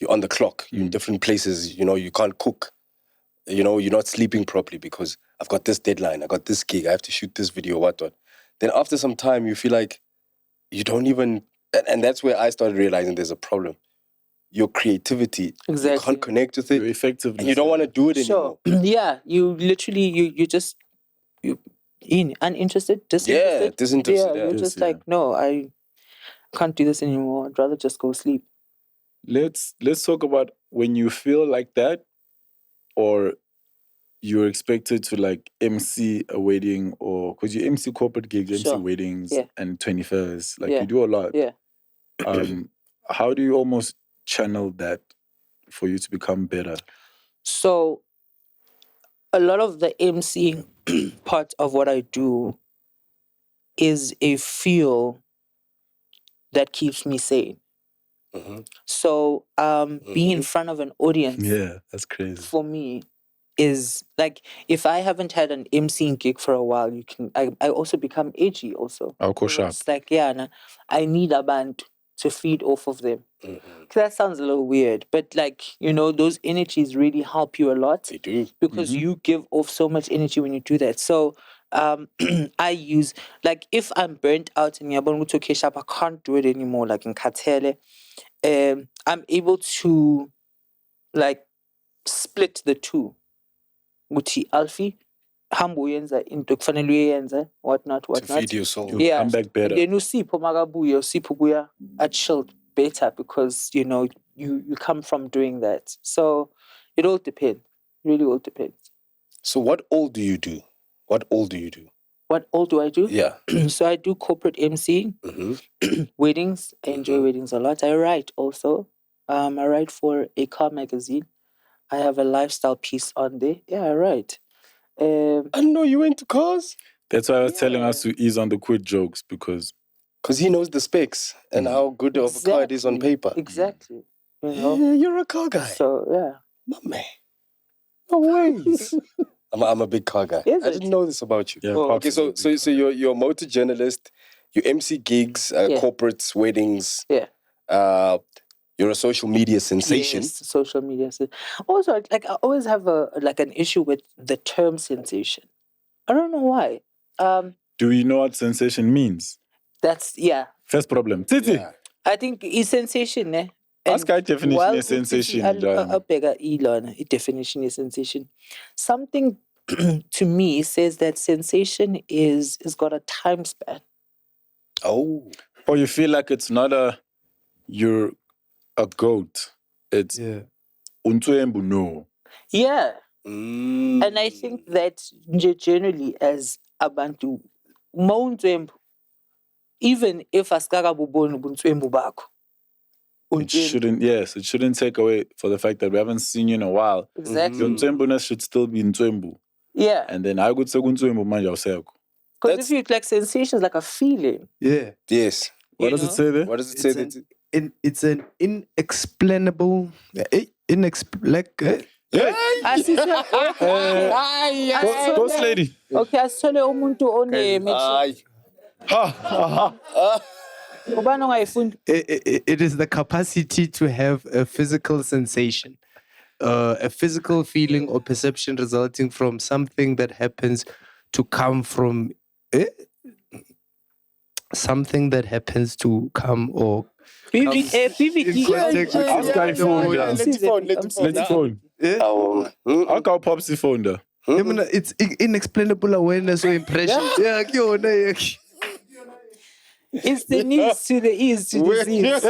on the clock. You're in different places. You can't cook. You're not sleeping properly because I've got this deadline. I got this gig. I have to shoot this video, what. Then after some time, you feel like you don't even... And that's where I started realizing there's a problem. your creativity. Exactly. You can't connect with it. Your effectiveness. And you don't want to do it Sure. anymore. Yeah, you literally you just uninterested, disinterested. Yeah, disinterested. Yeah, you're Yes, just yeah. like, no, I can't do this anymore. I'd rather just go sleep. Let's talk about when you feel like that, or you're expected to like MC a wedding, or because you MC corporate gigs, MC Sure. weddings, Yeah. and 21st, like Yeah. you do a lot. Yeah. How do you almost channel that for you to become better? So a lot of the MCing part of what I do is a feel that keeps me sane. Mhm. So being in front of an audience Yeah, that's crazy. for me is like, if I haven't had an MCing gig for a while, I also become edgy also. I'll call sharp. It's like, yeah, I need a band to feed off of them. That sounds a little weird, but like, those energies really help you a lot. They do. Because you give off so much energy when you do that. So I use, like, if I'm burnt out and okay, sharp, I can't do it anymore, like in Katele, I'm able to like split the two. Uthi ALPHI, hambo yenza into kufanele uyenze, whatnot. To feed your soul. You'll come back better. And then uSipho buya are chilled better because you come from doing that. So it all depends. Really all depends. So what all do you do? What all do you do? What all do I do? Yeah. So I do corporate MC, weddings. I enjoy weddings a lot. I write also. I write for a car magazine. I have a lifestyle piece on there. Yeah, I write. I didn't know you went to cars. That's why I was telling us to ease on the quit jokes, because He knows the specs and how good of a car it is on paper. Exactly. Yeah, you're a car guy. So yeah. My man. No ways. I'm a big car guy. Is I it? didn't know this about you. Yeah, Okay, so you're a motor journalist, you MC gigs, corporates, weddings. Yeah. You're a social media sensation. Yes, social media. Also, like, I always have an issue with the term sensation. I don't know why. do you know what sensation means? That's First problem. Titi. Yeah. I think it's sensation, ne? Ask our definition while of sensation, I'll beg Elon, definition is sensation. Something to me says that sensation is got a time span. Oh. Or you feel like it's not you're a goat. It's untuembu no. Yeah. Mm. And I think that generally as abantu, mawuntswembu, even if asikakabuboni ubuntswembu bakho, It shouldn't take away for the fact that we haven't seen you in a while. Exactly. Your ntswembuness should still be ntswembu. Yeah. And then I would say ntswembu manje awusekho. Because if you like sensation is like a feeling. Yeah. Yes. What does it say there? What does it say? It's an inexplainable, Ghost lady. Okay, asithole umuntu ubani ongayifundi. It is the capacity to have a physical sensation, a physical feeling or perception resulting from something that happens to come from something that happens to come or PVD. Let's phone. I'll call Popsy phone there. it's inexplainable awareness or impression. It's the knees to the ease to the ease.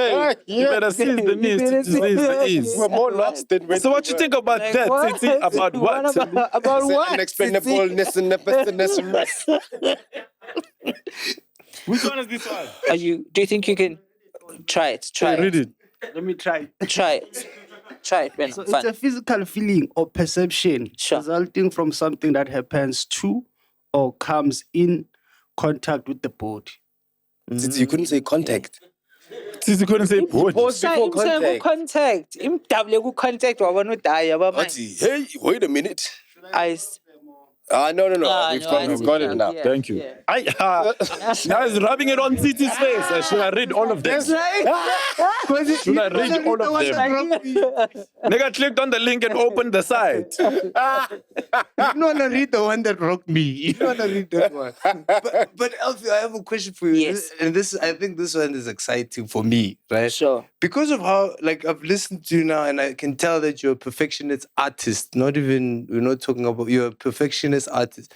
You better seize the knees to seize the ease. We're more lost than when So what you think about Like that, what? Titi? About what? About what? Unexplainableness and nepothism. Which one is this one? Do you think you can try it? Try Read it. it. Let me try. Try it. Try it, man. So it's a physical feeling or perception resulting from something that happens to or comes in contact with the body. You couldn't say contact. Titi couldn't say body. Pause before contact. Contact. Imdabule ku contact wabona udaya abamanje. Hey, wait a minute. No. We've I got it see. now. Yeah, Thank you. yeah. Now he's rubbing it on Titi's face. Should I read all of them? Should I read all of them? Nigga clicked on the link and opened the site. You don't want to read the one that rocked me. You don't want to read that one. But Alfie, I have a question for you. Yes. And I think this one is exciting for me, right? Sure. Because of how, like, I've listened to you now, and I can tell that you're a perfectionist artist. We're not talking about, you're a perfectionist artist.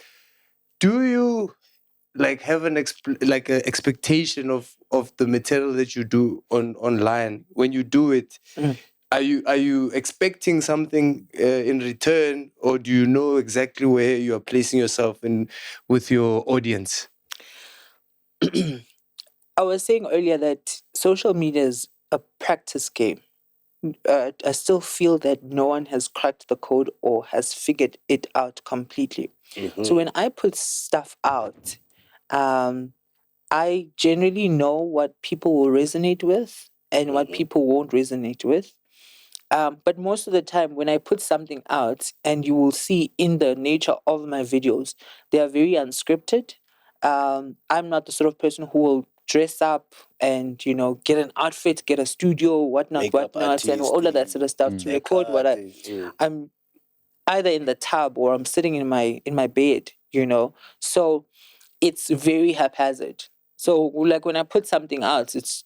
Do you like have an expectation of the material that you do online when you do it? Are you expecting something in return, or do you know exactly where you are placing yourself in with your audience? I was saying earlier that social media is a practice game. I still feel that no one has cracked the code or has figured it out completely. So when I put stuff out, I generally know what people will resonate with and what people won't resonate with. But most of the time, when I put something out, and you will see in the nature of my videos, they are very unscripted. I'm not the sort of person who will dress up and, get an outfit, get a studio, whatnot, and all of that sort of stuff to record what I'm either in the tub or I'm sitting in my bed, So it's very haphazard. So like when I put something out, it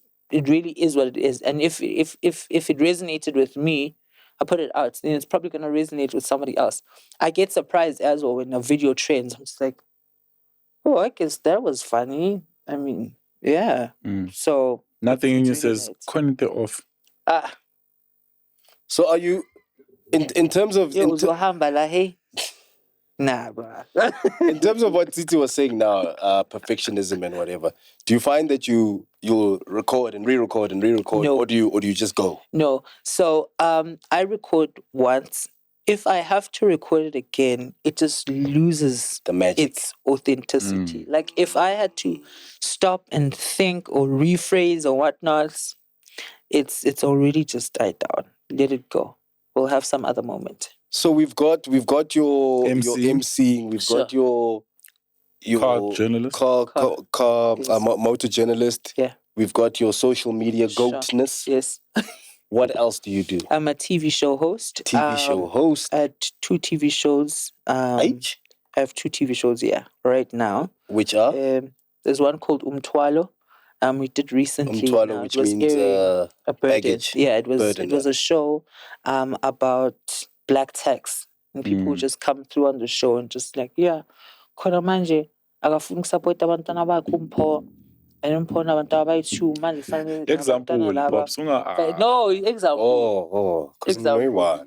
really is what it is. And if it resonated with me, I put it out, then it's probably gonna resonate with somebody else. I get surprised as well when a video trends. I'm just like, oh, I guess that was funny. I mean, yeah. So Nothing in you it's really says nice. quality off. So are you, in terms of... Nah, bro. In terms of what Titi was saying now, perfectionism and whatever, do you find that you'll record and re-record and re-record, No. or do you just go? No. So I record once. If I have to record it again, it just loses The magic. its authenticity. Like if I had to stop and think or rephrase or whatnot, it's already just died down. Let it go. We'll have some other moment. So we've got your MC. emceeing, we've got your Car journalist. motor journalist. Yeah. We've got your social media goatness. Yes. What else do you do? I'm a TV show host. TV show host. I had 2 TV shows. I have 2 TV shows, right now. Which are? There's one called Umthwalo. We did recently. Umthwalo, which means a burden. baggage. Yeah, it was Burden, it was a show about black tax. And people just come through on the show and just like, yeah, khona manje akafuna ukusupport abantwana bakho umpho. And umpho nabantu abayi-2 manje fanele Example, abantwana laba. Bob Sunga. No, example. Oh, because Example.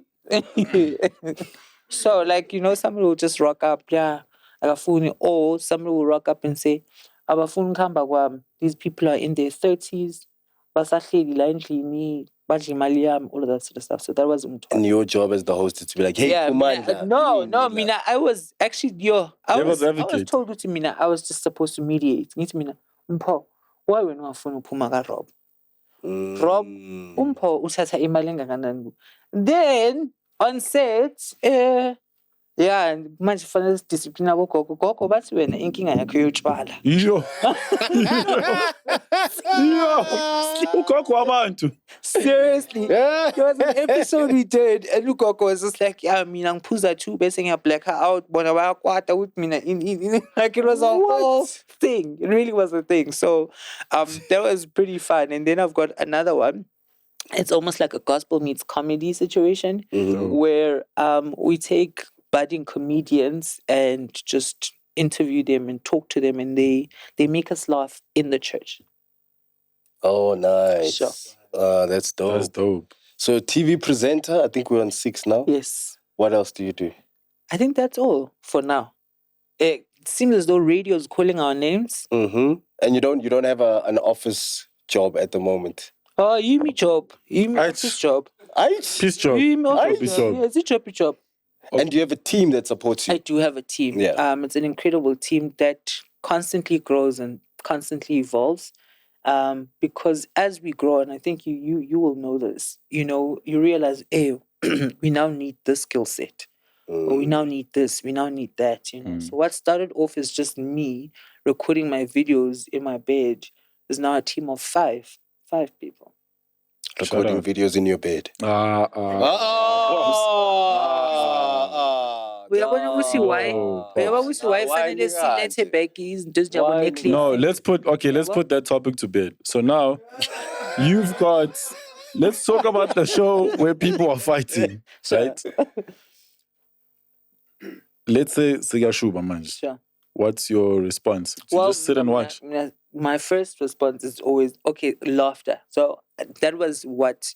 So, like, somebody will just rock up, akafuni, or somebody will rock up and say, abafuni ukuhamba kwami. These people are in their 30s, basahleli la endlini, badla imali yami, all of that sort of stuff. So that was Umthwalo. And your job as the host is to be like, hey, Kumanda. No, Mina, I was actually, I was advocate. told to Mina, I was just supposed to mediate. Ngithi mina, Mpho, why wena ungafuni ukuphuma ka-Rob? Rob, Mpho uthatha imali engakanani? Then, on set, manje fanele sidiscipline abogogo. Gogo bathi wena inkinga yakho yotshwala. Yo. Ugogo wabantu. Seriously. There was an episode we did, and ugogo was just like, mina ngiphuza 2 bese ngiyablacka out, bona bayakwata with mina in like it was a whole thing. It really was a thing. So that was pretty fun. And then I've got another one. It's almost like a gospel meets comedy situation where we take budding comedians and just interview them and talk to them, and they make us laugh in the church. Oh, nice. Sure. That's dope. That's dope. So TV presenter, I think we're on 6 now. Yes. What else do you do? I think that's all for now. It seems as though radio is calling our names. And you don't have an office job at the moment. Oh, you me job. You me office job. Peace job. You me office Peace job. job. Yeah, it's a job. And do you have a team that supports you? I do have a team. Yeah. It's an incredible team that constantly grows and constantly evolves. Because as we grow, and I think you will know this, you realize, hey, we now need this skill set. Oh, we now need this, we now need that, you know. So what started off as just me recording my videos in my bed is now a team of five people. Recording videos in your bed. Uyabona ukuthi why? Uyabona ukuthi why fanele silethe back izinto ezijabule clean. No, let's put that topic to bed. So now you've got. Let's talk about the show where people are fighting, right? Let's say Siyashuba manje. Sure. What's your response? To just sit and watch? My first response is always, okay, laughter. So that was what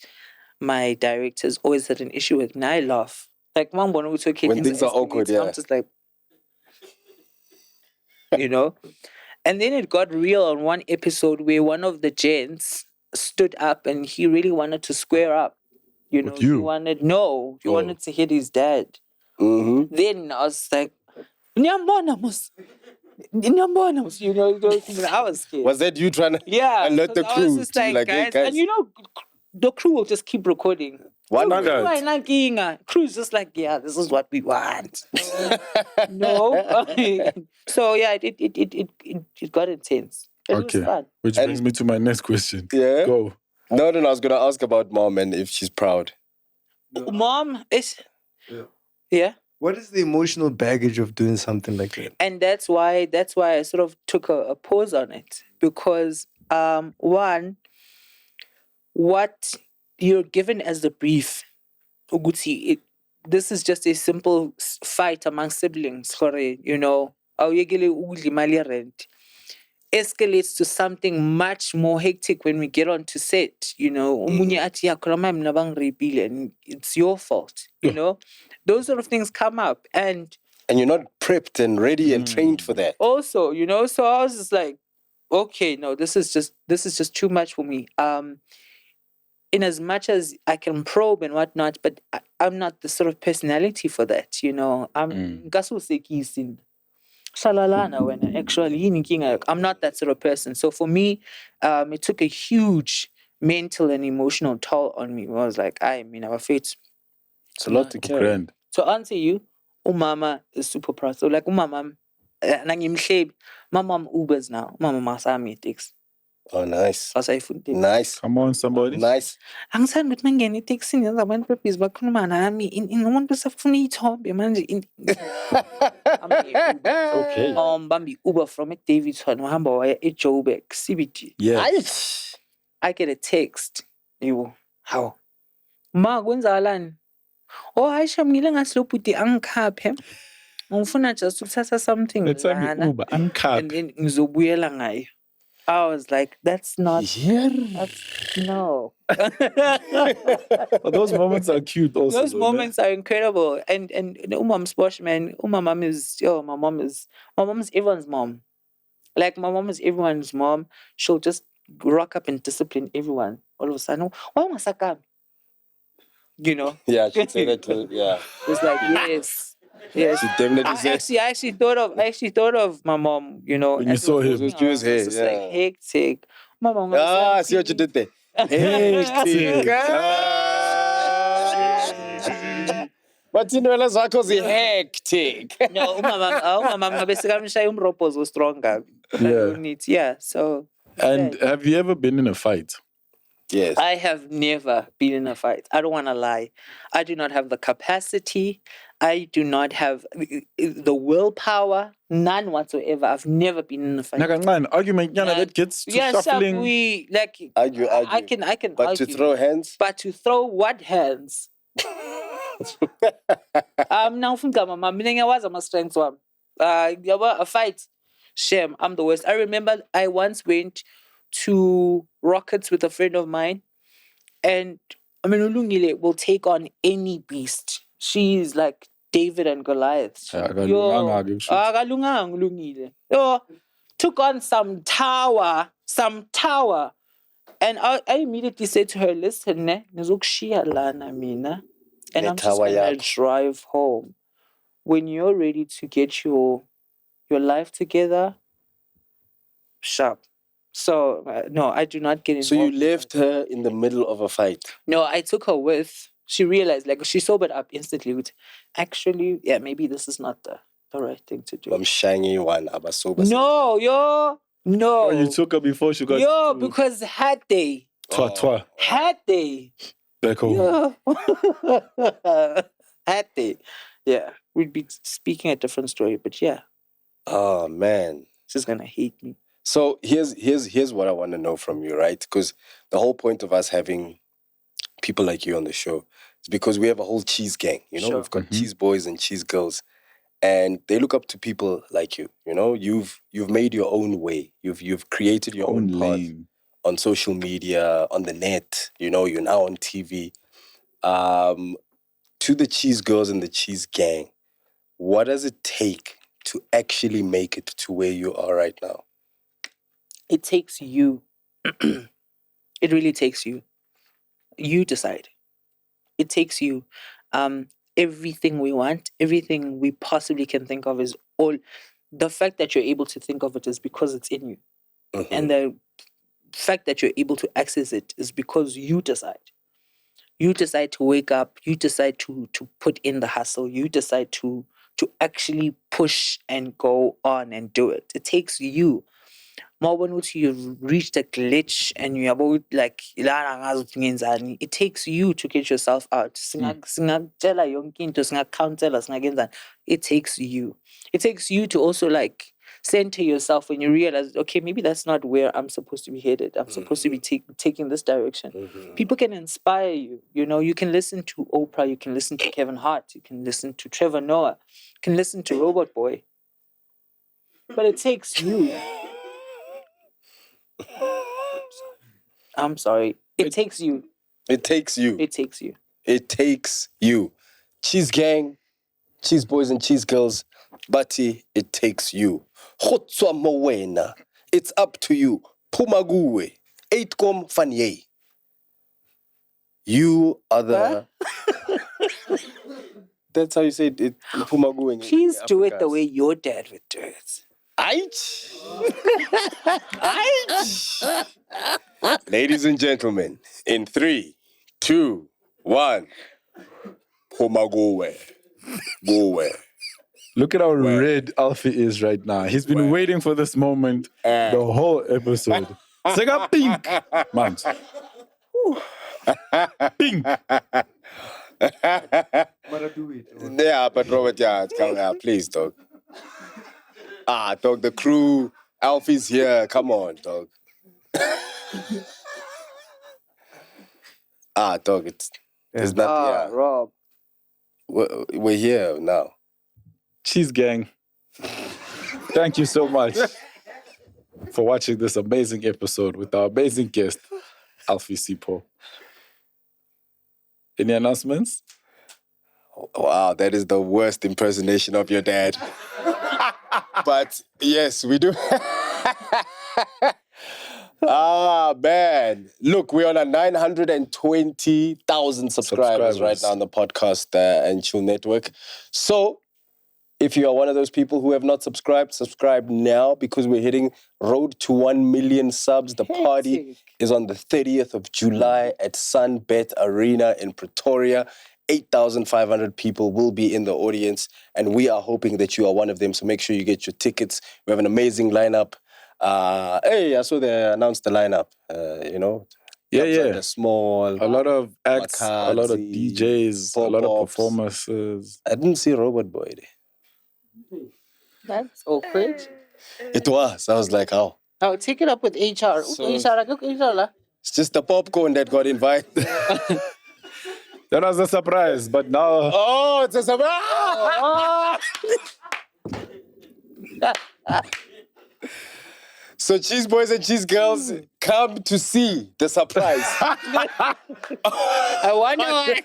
my directors always had an issue with. And I laugh. Like, when things are awkward, yeah. I'm just like, you know? And then it got real on one episode where one of the gents stood up and he really wanted to square up. You know, he wanted to hit his dad. Mm-hmm. Then I was like, Nyambona, you know, I was scared. Was that you trying to alert the crew? I was just like, guys, and you know, the crew will just keep recording. Why not? that? Crew's just like, yeah, this is what we want. No. So yeah, it got intense. It was fun. Which brings me to my next question. Yeah. Go. No, I was gonna ask about mom and if she's proud. Mom is yeah. What is the emotional baggage of doing something like that? And that's why I sort of took a pause on it. Because one, what you're given as the brief, Uguti, this is just a simple fight among siblings, you know, escalates to something much more hectic when we get onto set, you know, and it's your fault, you know. Those sort of things come up, and you're not prepped and ready and trained for that. Also, you know, so I was just like, okay, no, this is just too much for me. In as much as I can probe and whatnot, but I'm not the sort of personality for that, you know. I'm shalalana when actually I'm not that sort of person. So for me, it took a huge mental and emotional toll on me. I was like, I'm afraid. It's a lot to carry. To answer you, umama is super proud. So like umama, my mom Ubers now. Mama masami takes. Oh, nice. Nice. Come on, somebody. Nice. Ang saan mit mangeni taxi ni zaban purpose bakhuluma nami in umuntu safuna ithombe manje okay. Bambi Uber from Daveyton uhamba waya eJoburg CBD. Yes. I get a text. How? Ma kwenzakalani? Oh, Aisha mngile ngathi lo bhuti angikhaphe. Ngifuna just ukuthatha something. Let's say Uber angikhaphe. And then ngizobuyela ngayo. I was like, that's not... no. But those moments are cute also. Those moments are incredible. And Umam's Bosch, man, my mom is everyone's mom. Like, my mom is everyone's mom. She'll just rock up and discipline everyone. All of a sudden, why must I come? You know? Yeah, she'd say that too, yeah. It's like, yes. Yes, she definitely I actually thought of my mom, you know. When you saw him. She was here, yeah. Like hectic. My mom I see what you did there. Hectic. But you know, let's cause hectic. No, my mom basically umropos was stronger. Yeah, so. And have you ever been in a fight? Yes. I have never been in a fight. I don't want to lie. I do not have the capacity. I do not have the willpower. None whatsoever. I've never been in a fight. Argument, that gets to shuffling. We like argue. I can but argue. To throw hands? But to throw what hands? Now from Mama, I was my strength one. A fight. Shame. I'm the worst. I remember I once went to Rockets with a friend of mine, and Ulungile will take on any beast. She's like David and Goliath. Took on some tower. And I immediately said to her, listen, and I'm just gonna drive home. When you're ready to get your life together, sharp. So, no, I do not get involved. So you left her in the middle of a fight? No, I took her with She realized, like, she sobered up instantly with, actually, yeah, maybe this is not the right thing to do. I'm shiny one, abasoba. No, yo, no. Oh, you took her before she got Yo, to because had they, twa. Back home. yeah, had they, yeah, we'd be speaking a different story. But yeah, Oh man. she's gonna hate me. So here's what I want to know from you, right? Because the whole point of us having people like you on the show is because we have a whole cheese gang. You know, Sure. we've got cheese boys and cheese girls, and they look up to people like you. You know, you've made your own way. You've created your own path lane. on social media, on the net. You know, you're now on TV. To the cheese girls and the cheese gang, what does it take to actually make it to where you are right now? It takes you. It really takes you. You decide. It takes you. Everything we want, everything we possibly can think of is all. The fact that you're able to think of it is because it's in you. And the fact that you're able to access it is because you decide. You decide to wake up. You decide to put in the hustle. You decide to actually push and go on and do it. It takes you. More when you've reached a glitch and you're about like it takes you to get yourself out. It takes you. It takes you to also like center yourself when you realize, okay, maybe that's not where I'm supposed to be headed. I'm supposed to be taking this direction. People can inspire you. You know, you can listen to Oprah, you can listen to Kevin Hart, you can listen to Trevor Noah, you can listen to Robot Boy. But it takes you. I'm sorry. It takes you. It takes you. It takes you. It takes you. Cheese gang, cheese boys and cheese girls, Bati, it takes you. Khotswa mowena. It's up to you. Pumaguwe. Eightkom fanye. You are the... That's how you say it. Pumaguwe. Please do it the way your dad would do it. Aich. Ladies and gentlemen, in 3, 2, 1. Pumaguwe. Gowe. Look at how red ALPHI is right now. He's been waiting for this moment the whole episode. Sega pink. Man. Pink. Yeah, but Robert, yeah, come here, please, dog. Dog, the crew, ALPHI's here. Come on, dog. Dog, there's nothing. Yeah. Rob. We're here now. Cheese gang. Thank you so much for watching this amazing episode with our amazing guest, ALPHI SIPHO. Any announcements? Wow, that is the worst impersonation of your dad. But yes, we do. Man. Look, we're on a 920,000 subscribers right now on the podcast and Chill Network. So, if you are one of those people who have not subscribed, subscribe now because we're hitting road to 1 million subs. The party is on the 30th of July at SUNBET AREANA in Pretoria. 8,500 people will be in the audience, and we are hoping that you are one of them. So make sure you get your tickets. We have an amazing lineup. Hey, I saw they announced the lineup. You know, Yeah. Small, a lot of acts, MacG, a lot of DJs, a lot of performances. I didn't see Robot Boy there. That's awkward. It was. I was like, how? I'll take it up with HR. It's just the popcorn that got invited. That was a surprise, but now... Oh, it's a surprise! So cheese boys and cheese girls, come to see the surprise. I wonder what.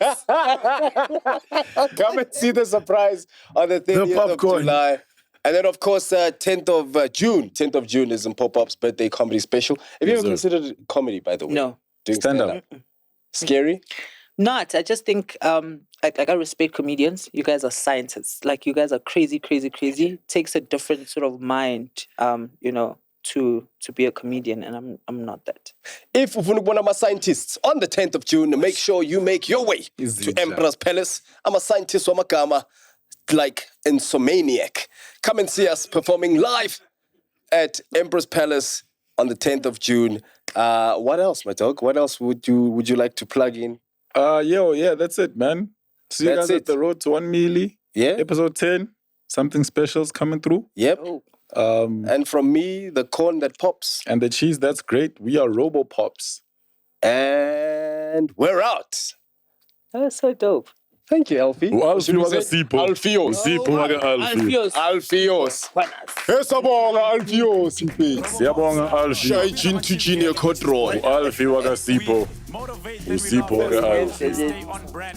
Come and see the surprise on the 30th of July. And then, of course, 10th of June. 10th of June is in Pop-Up's birthday comedy special. Have you ever considered comedy, by the way? No. Doing stand-up. Scary? Not. I just think like I respect comedians. You guys are scientists. Like you guys are crazy. It takes a different sort of mind, you know, to be a comedian, and I'm not that. If ufuna ukubona ama-scientists on the 10th of June, make sure you make your way to Emperor's Palace. I'm a scientist wamagama, like Insomaniac. Come and see us performing live at Emperor's Palace on the 10th of June. What else, my dog? What else would you like to plug in? Yeah, that's it, man. See you guys at the road to 1 milli. Yeah. Episode 10. Something special's coming through. Yep. And from me, the corn that pops. And the cheese that's great. We are Robo Pops. And we're out. That's so dope. Thank you, ALPHI. ALPHI waga SIPHO. ALPHIos. Alphios. Esabonga ALPHIos, mfethu. Siyabonga ALPHI. Shay Jin to Junior Codroy. ALPHI waga SIPHO. USIPHO waga ALPHI.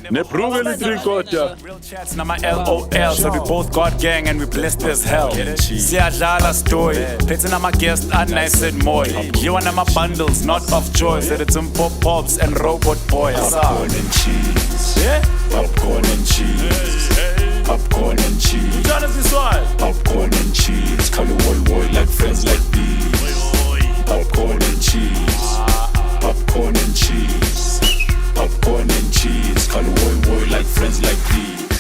Nebruge litrikota. Real chats na my LOL. So we both got gang and we blessed as hell. Siyadlala story. Pets na my guest and nice and moy. You want my bundles, not of joy. Said it's some pop pops and robot boys. Popcorn and cheese. Yeah? Popcorn and cheese. Popcorn and cheese. Popcorn and cheese. Color boy like friends like these. Popcorn and cheese. Popcorn and cheese.